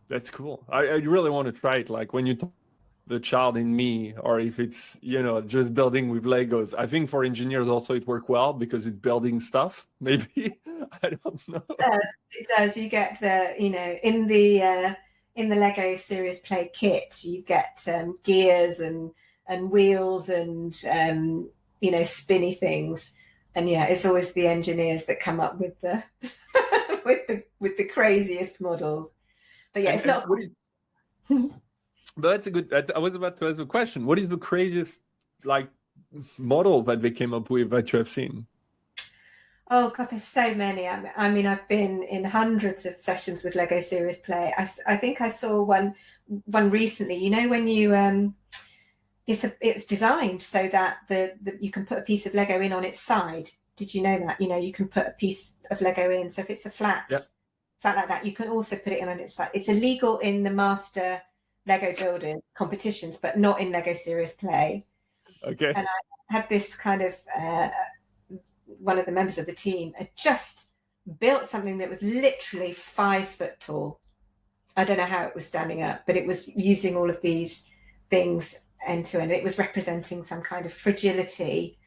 That's cool. I really want to try it. Like when you talk the child in me, or if it's, just building with Legos. I think for engineers also it works well because it's building stuff, maybe. I don't know. It does. You get the, in the Lego Serious Play kit, you get gears and wheels and, spinny things. And yeah, it's always the engineers that come up with the with the craziest models. But yeah, it's not. But I was about to ask a question. What is the craziest model that they came up with that you have seen? Oh God, there's so many. I mean, I've been in hundreds of sessions with Lego Serious Play. I think I saw one recently. When you it's designed so that you can put a piece of Lego in on its side. Did you know that? You can put a piece of Lego in. So if it's a flat like that, you can also put it in on its side. It's illegal in the master Lego building competitions, but not in Lego Serious Play. Okay. And I had this kind of one of the members of the team had just built something that was literally 5 foot tall. I don't know how it was standing up, but it was using all of these things end to end. It was representing some kind of fragility,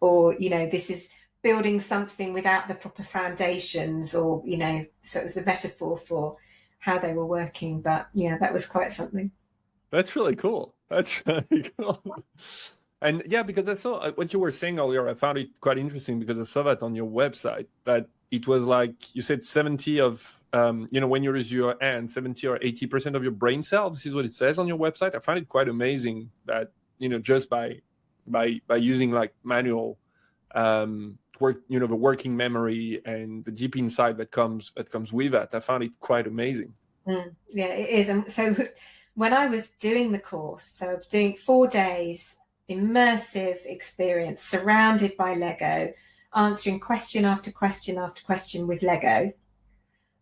or, you know, this is building something without the proper foundations, or, you know, so it was the metaphor for how they were working. But yeah, that was quite something. That's really cool. That's really cool. And yeah, because I saw what you were saying earlier, I found it quite interesting because I saw that on your website, that it was like, you said 70 of, you know, when you use your hand, 70 or 80% of your brain cells. This is what it says on your website. I find it quite amazing that, you know, just by using like manual work, you know, the working memory and the deep insight that comes with that. I found it quite amazing. Yeah, it is. And so when I was doing the course, so I was doing 4 days, immersive experience, surrounded by Lego, answering question after question after question with Lego,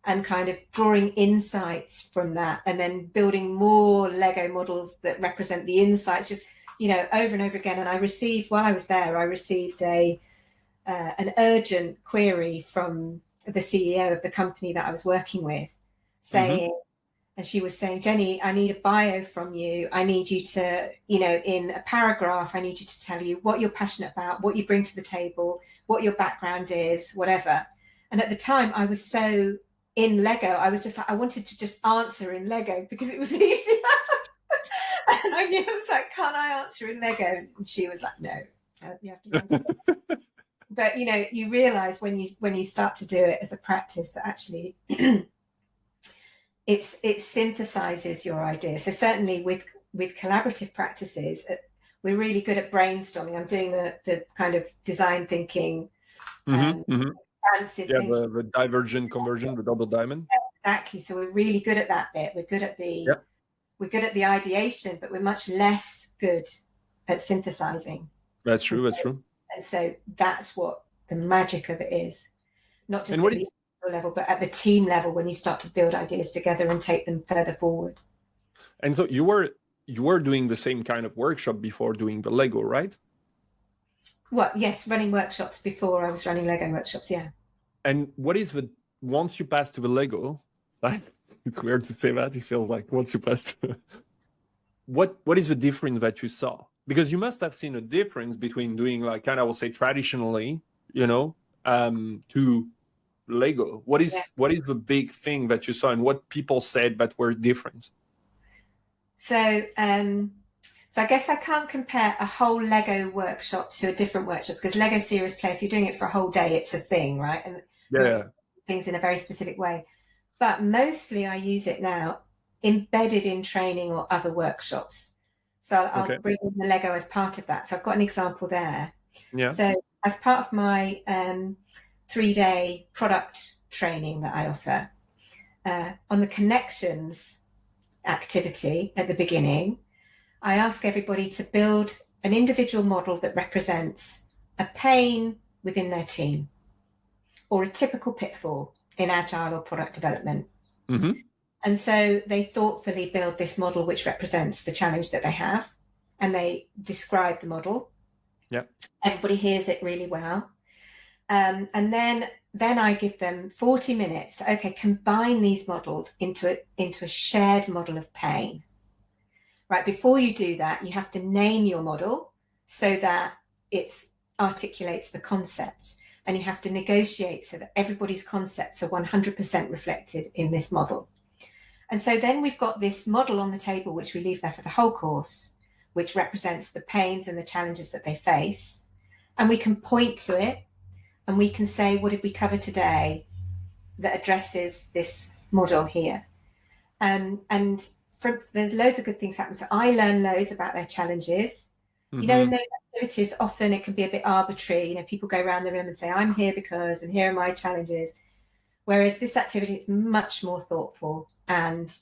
and kind of drawing insights from that, and then building more Lego models that represent the insights, just, you know, over and over again. And I received, while I was there, I received an urgent query from the CEO of the company that I was working with, saying, and she was saying, Jenny, I need a bio from you. I need you to, you know, in a paragraph, I need you to tell you what you're passionate about, what you bring to the table, what your background is, whatever. And at the time, I was so in Lego, I was just like, I wanted to just answer in Lego because it was easier. And I knew, I was like, can't I answer in Lego? And she was like, no, you have to answer. But, you know, you realize when you start to do it as a practice that actually it synthesizes your ideas. So certainly with collaborative practices, we're really good at brainstorming. I'm doing the kind of design thinking, expansive thinking. The divergent conversion, the double diamond. Exactly. So we're really good at that bit. We're good at the ideation, but we're much less good at synthesizing. That's true. That's true. And so that's what the magic of it is, not just at the individual level, but at the team level, when you start to build ideas together and take them further forward. And so you were doing the same kind of workshop before doing the Lego, right? Well, yes, running workshops before I was running Lego workshops, yeah. And what is once you pass to the Lego, it's weird to say that, it feels like once you pass to, what is the difference that you saw? Because you must have seen a difference between doing, like, kind of, I will say, traditionally, you know, to Lego. What is the big thing that you saw, and what people said that were different? So I guess I can't compare a whole Lego workshop to a different workshop, because Lego Serious Play, if you're doing it for a whole day, it's a thing, right? And things in a very specific way. But mostly I use it now embedded in training or other workshops. So I'll bring in the Lego as part of that. So I've got an example there. Yeah. So as part of my 3-day product training that I offer, on the connections activity at the beginning, I ask everybody to build an individual model that represents a pain within their team or a typical pitfall in Agile or product development. And so they thoughtfully build this model which represents the challenge that they have, and they describe the model. Yeah. Everybody hears it really well. And then I give them 40 minutes to, combine these models into a shared model of pain. Right, before you do that, you have to name your model so that it articulates the concept, and you have to negotiate so that everybody's concepts are 100% reflected in this model. And so then we've got this model on the table, which we leave there for the whole course, which represents the pains and the challenges that they face. And we can point to it, and we can say, what did we cover today that addresses this model here? And there's loads of good things happen. So I learn loads about their challenges. You know, in those activities, often it can be a bit arbitrary. You know, people go around the room and say, I'm here because, and here are my challenges. Whereas this activity, it's much more thoughtful, and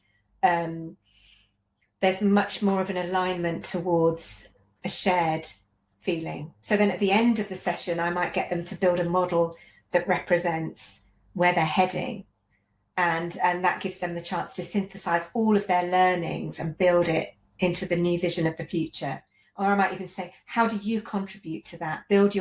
there's much more of an alignment towards a shared feeling. So then at the end of the session, I might get them to build a model that represents where they're heading. And that gives them the chance to synthesize all of their learnings and build it into the new vision of the future. Or I might even say, how do you contribute to that? Build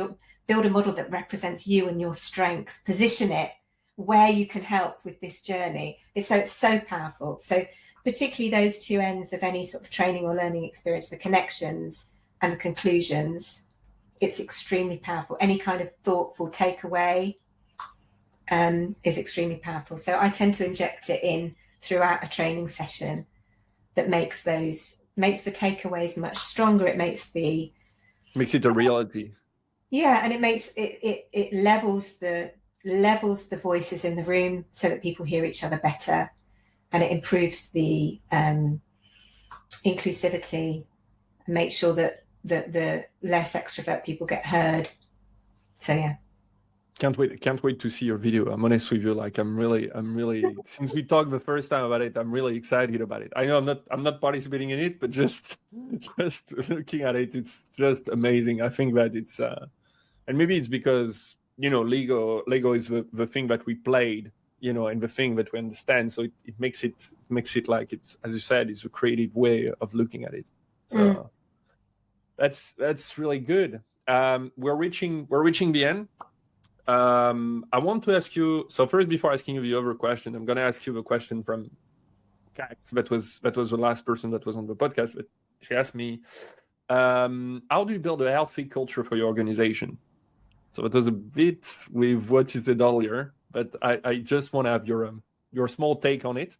build a model that represents you and your strength, position it where you can help with this journey. It's so powerful. So particularly those two ends of any sort of training or learning experience, the connections and the conclusions, it's extremely powerful. Any kind of thoughtful takeaway is extremely powerful. So I tend to inject it in throughout a training session that makes the takeaways much stronger. It makes it a reality. Yeah, and it levels the voices in the room so that people hear each other better, and it improves the inclusivity and makes sure that the less extrovert people get heard. So yeah. Can't wait to see your video. I'm honest with you. Like I'm really since we talked the first time about it, I'm really excited about it. I know I'm not participating in it, but just looking at it, it's just amazing. I think that it's and maybe it's because, you know, Lego is the thing that we played, you know, and the thing that we understand. So it makes it like it's, as you said, it's a creative way of looking at it. So that's really good. We're reaching the end. I want to ask you, so first, before asking you the other question, I'm going to ask you the question from Cax. That was the last person that was on the podcast, but she asked me, how do you build a healthy culture for your organization? So it was a bit with what you said earlier, but I just want to have your small take on it.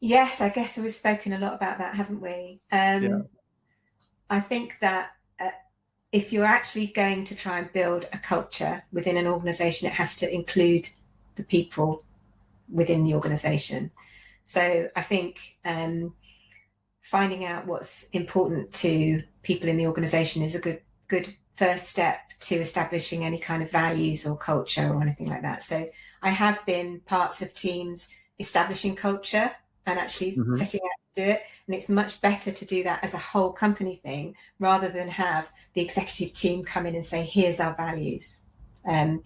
Yes, I guess we've spoken a lot about that, haven't we? Yeah. I think that if you're actually going to try and build a culture within an organization, it has to include the people within the organization. So I think finding out what's important to people in the organization is a good first step to establishing any kind of values or culture or anything like that. So I have been parts of teams establishing culture and actually setting out to do it. And it's much better to do that as a whole company thing rather than have the executive team come in and say, here's our values. But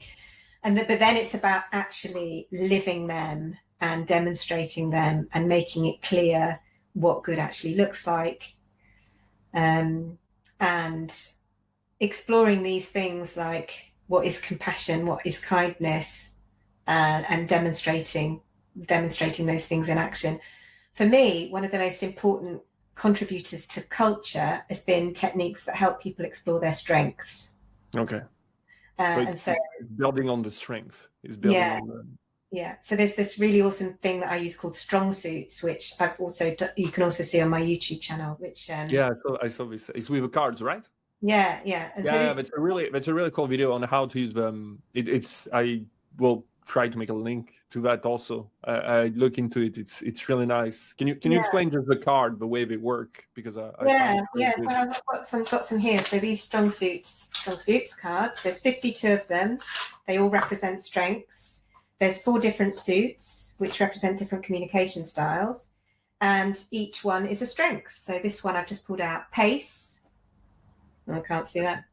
then it's about actually living them and demonstrating them and making it clear what good actually looks like. And exploring these things like what is compassion, what is kindness, and demonstrating those things in action. For me, one of the most important contributors to culture has been techniques that help people explore their strengths. Okay. So building on the strength. It's building on the... Yeah. So there's this really awesome thing that I use called strong suits, which you can also see on my YouTube channel, which I saw this. It's with the cards, right? Yeah. And that's a really cool video on how to use them. I will try to make a link to that also. I look into it. It's really nice. Can you explain just the card, the way they work? Because So I've got some here. So these strong suits cards. There's 52 of them. They all represent strengths. There's 4 different suits which represent different communication styles, and each one is a strength. So this one I've just pulled out, pace. I can't see that.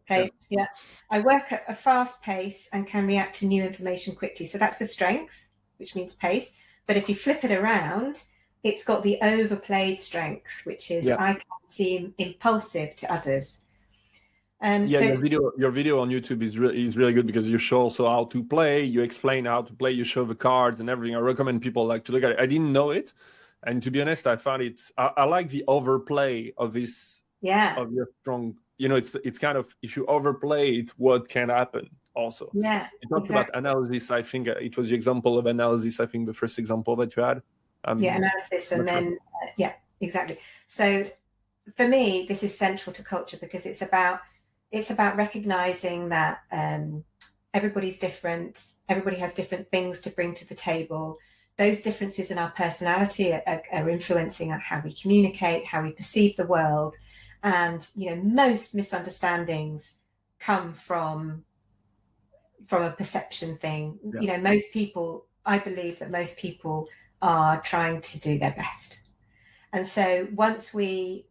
Pace, yeah. I work at a fast pace and can react to new information quickly. So that's the strength, which means pace. But if you flip it around, it's got the overplayed strength, which is I can seem impulsive to others. Your video on YouTube is really good because you show also how to play. You explain how to play. You show the cards and everything. I recommend people to look at it. I didn't know it, and to be honest, I found it. I like the overplay of this. Yeah. Of your strong. You know, it's kind of, if you overplay it, what can happen also. Yeah. You talked about analysis. I think it was the example of analysis. I think the first example that you had. Analysis, and then exactly. So for me, this is central to culture because it's about recognizing that everybody's different. Everybody has different things to bring to the table. Those differences in our personality are influencing how we communicate, how we perceive the world. And, you know, most misunderstandings come from a perception thing. Yeah. You know, I believe that most people are trying to do their best. And so once we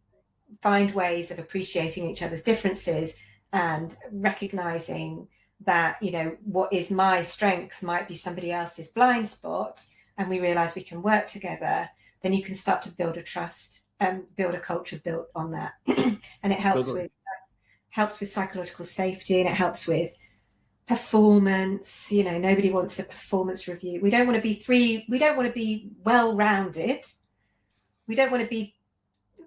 find ways of appreciating each other's differences and recognizing that, you know, what is my strength might be somebody else's blind spot, and we realize we can work together, then you can start to build a trust and build a culture built on that. And it helps with helps with psychological safety, and it helps with performance. You know, nobody wants a performance review. We don't want to be well-rounded. We don't want to be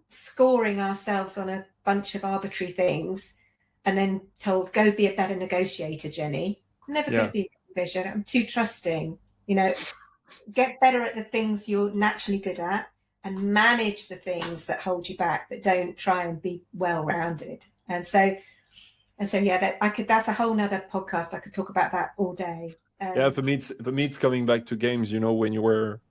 scoring ourselves on a bunch of arbitrary things and then told, go be a better negotiator, Jenny. I'm never going to be a negotiator. I'm too trusting. You know, get better at the things you're naturally good at and manage the things that hold you back, but don't try and be well-rounded. And so yeah, that's a whole nother podcast. I could talk about that all day. For me it's coming back to games, you know, when you were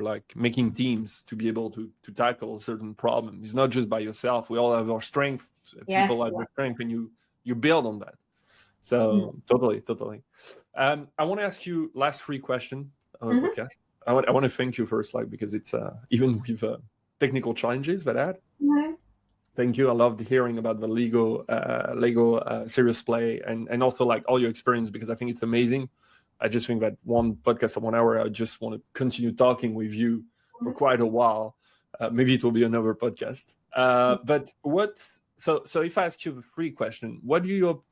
like making teams to be able to tackle a certain problem. It's not just by yourself. We all have our strength. People have their strength, and you build on that. So totally. I want to ask you last 3 questions on the podcast. I want to thank you first, like, because it's even with technical challenges that I had. Thank you. I loved hearing about the Lego serious play and also like all your experience, because I think it's amazing. I just think that one podcast of 1 hour, I just want to continue talking with you for quite a while. Maybe it will be another podcast. But so if I ask you the 3 questions, what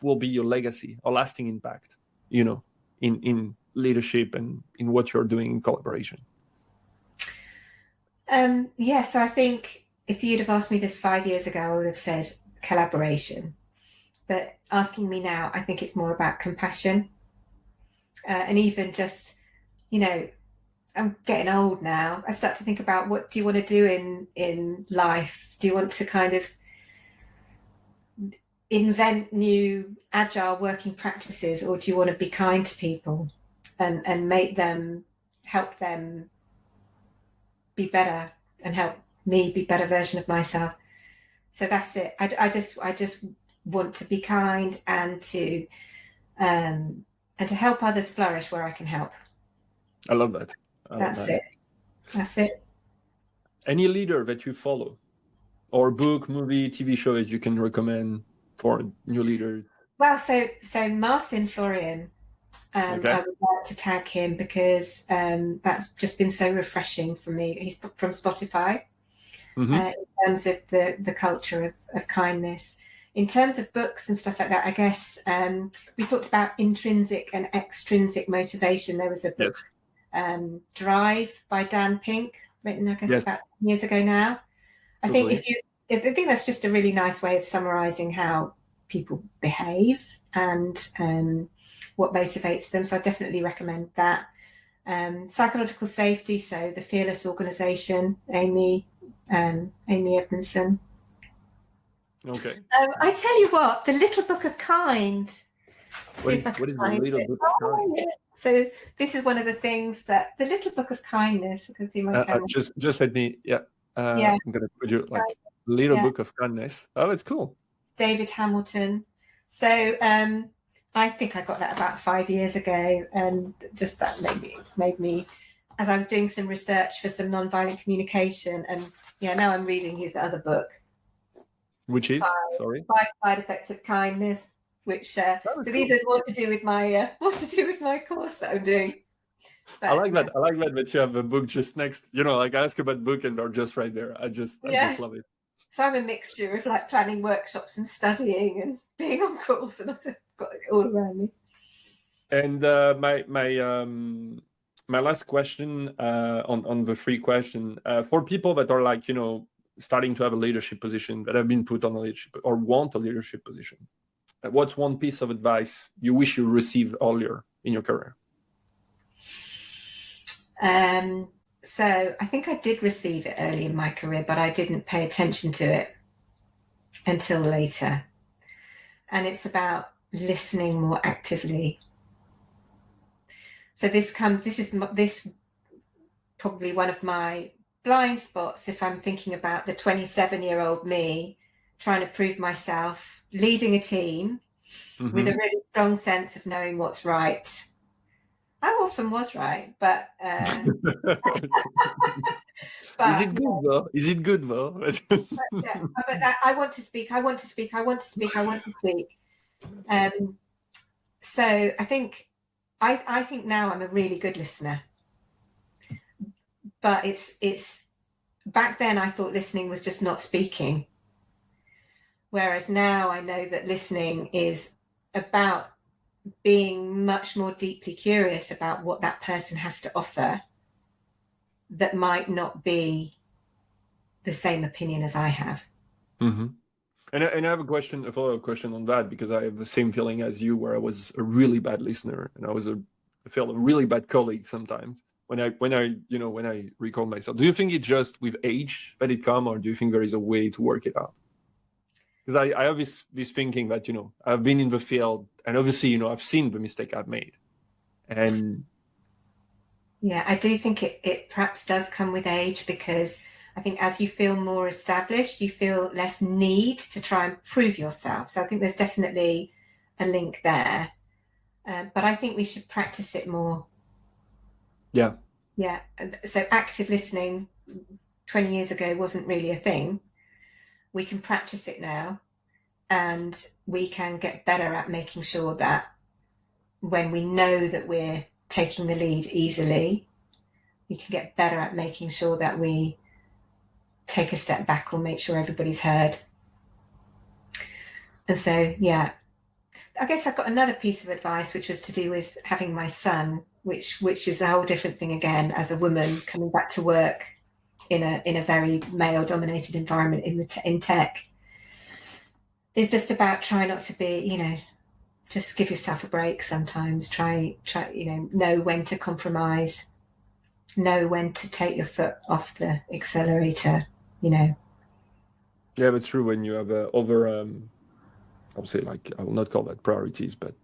will be your legacy or lasting impact, you know, in leadership and in what you're doing in collaboration? So I think if you'd have asked me this 5 years ago, I would have said collaboration. But asking me now, I think it's more about compassion. And even just, you know, I'm getting old now. I start to think about, what do you want to do in life? Do you want to kind of invent new agile working practices, or do you want to be kind to people and help them be better and help me be a better version of myself? So that's it. I just want to be kind and to help others flourish where I can help. I love that. That's it. Any leader that you follow, or book, movie, TV show that you can recommend for new leaders? Well, so Marcin Florian, I would like to tag him because that's just been so refreshing for me. He's from Spotify. In terms of the culture of kindness. In terms of books and stuff like that, I guess we talked about intrinsic and extrinsic motivation. There was a book, Drive by Dan Pink, written, I guess, about years ago now. I think I think that's just a really nice way of summarizing how people behave and what motivates them. So I definitely recommend that. Psychological safety, so The Fearless Organization, Amy Edmondson. Okay. I tell you what, The Little Book of Kind. What is The Little Book of Kind? Yeah. So this is one of the things that The Little Book of Kindness. I can see my camera. Just let me. I'm gonna put you like Little Book of Kindness. Oh, it's cool. David Hamilton. So I think I got that about 5 years ago, and just that made me, as I was doing some research for some nonviolent communication, and now I'm reading his other book, which is 5 Side Effects of Kindness. Which so these are more to do with my course that I'm doing. But, I like that. I like that you have a book just next. You know, like I ask about book and they're just right there. I just love it. So I'm a mixture of like planning workshops and studying and being on calls, and also got it all around me. And my last question on the 3 question for people that are like, starting to have a leadership position, that have been put on a leadership or want a leadership position. What's one piece of advice you wish you received earlier in your career? So I think I did receive it early in my career, but I didn't pay attention to it until later. And it's about listening more actively. So this is probably one of my blind spots if I'm thinking about the 27-year-old me trying to prove myself, leading a team with a really strong sense of knowing what's right. I often was right, but is it good though? Is it good though? but I want to speak. So I think now I'm a really good listener. But it's back then I thought listening was just not speaking. Whereas now I know that listening is about being much more deeply curious about what that person has to offer that might not be the same opinion as I have. Mm-hmm. And I have a follow-up question on that, because I have the same feeling as you, where I was a really bad listener, and I felt a really bad colleague sometimes when I recall myself. Do you think it's just with age that it comes, or do you think there is a way to work it out? Because I have this thinking that, I've been in the field, and obviously, I've seen the mistake I've made. And yeah, I do think it perhaps does come with age, because I think as you feel more established, you feel less need to try and prove yourself. So I think there's definitely a link there. But I think we should practice it more. yeah. Yeah. So active listening 20 years ago wasn't really a thing. We can practice it now, and we can get better at making sure that when we know that we're taking the lead easily, we can get better at making sure that we take a step back or make sure everybody's heard. And so, yeah, I guess I've got another piece of advice, which was to do with having my son, which is a whole different thing again, as a woman coming back to work in a very male dominated environment in tech. It's just about trying not to be, just give yourself a break sometimes. Try, know when to compromise, know when to take your foot off the accelerator, Yeah, that's true. When you have I would say, like, I will not call that priorities, but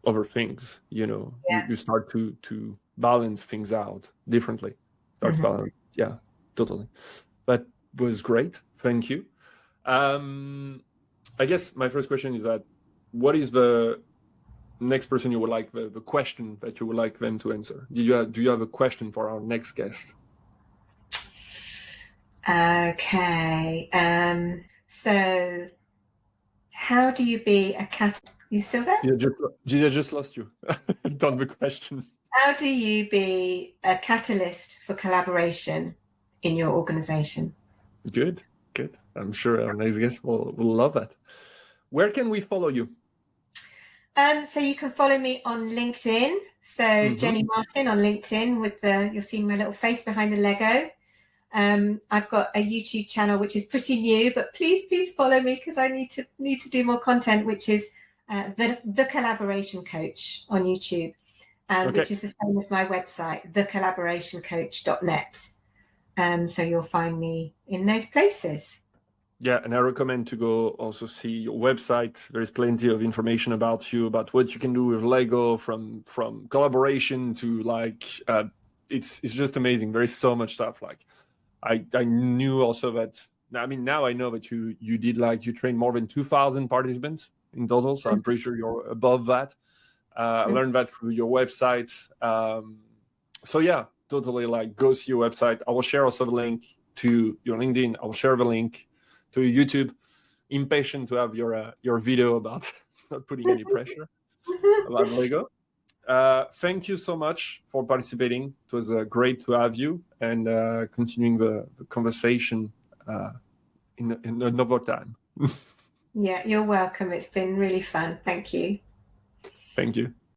other things, you start to balance things out differently. Yeah, totally. That was great. Thank you. I guess my first question is that, what is the next person you would like, the question that you would like them to answer? Do you have a question for our next guest? Okay. So how do you be a You still there? I just lost you. Done the question. How do you be a catalyst for collaboration in your organization? Good. I'm sure our next guest will love that. Where can we follow you? So you can follow me on LinkedIn. So Jenny Martin on LinkedIn you'll see my little face behind the Lego. I've got a YouTube channel which is pretty new, but please follow me, because I need to do more content, which is the Collaboration Coach on YouTube, which is the same as my website, thecollaborationcoach.net. So you'll find me in those places. Yeah, and I recommend to go also see your website. There's plenty of information about you, about what you can do with Lego, from collaboration to it's just amazing. There is so much stuff. Like, I knew also that. Now I know that you you trained more than 2,000 participants in total. So I'm pretty sure you're above that. I learned that through your website. So yeah, totally, go see your website. I will share also the link to your LinkedIn. I will share the link to your YouTube. Impatient to have your video about not putting any pressure about Lego. Thank you so much for participating. It was great to have you, and continuing the conversation in another time. Yeah, you're welcome. It's been really fun. Thank you. Thank you.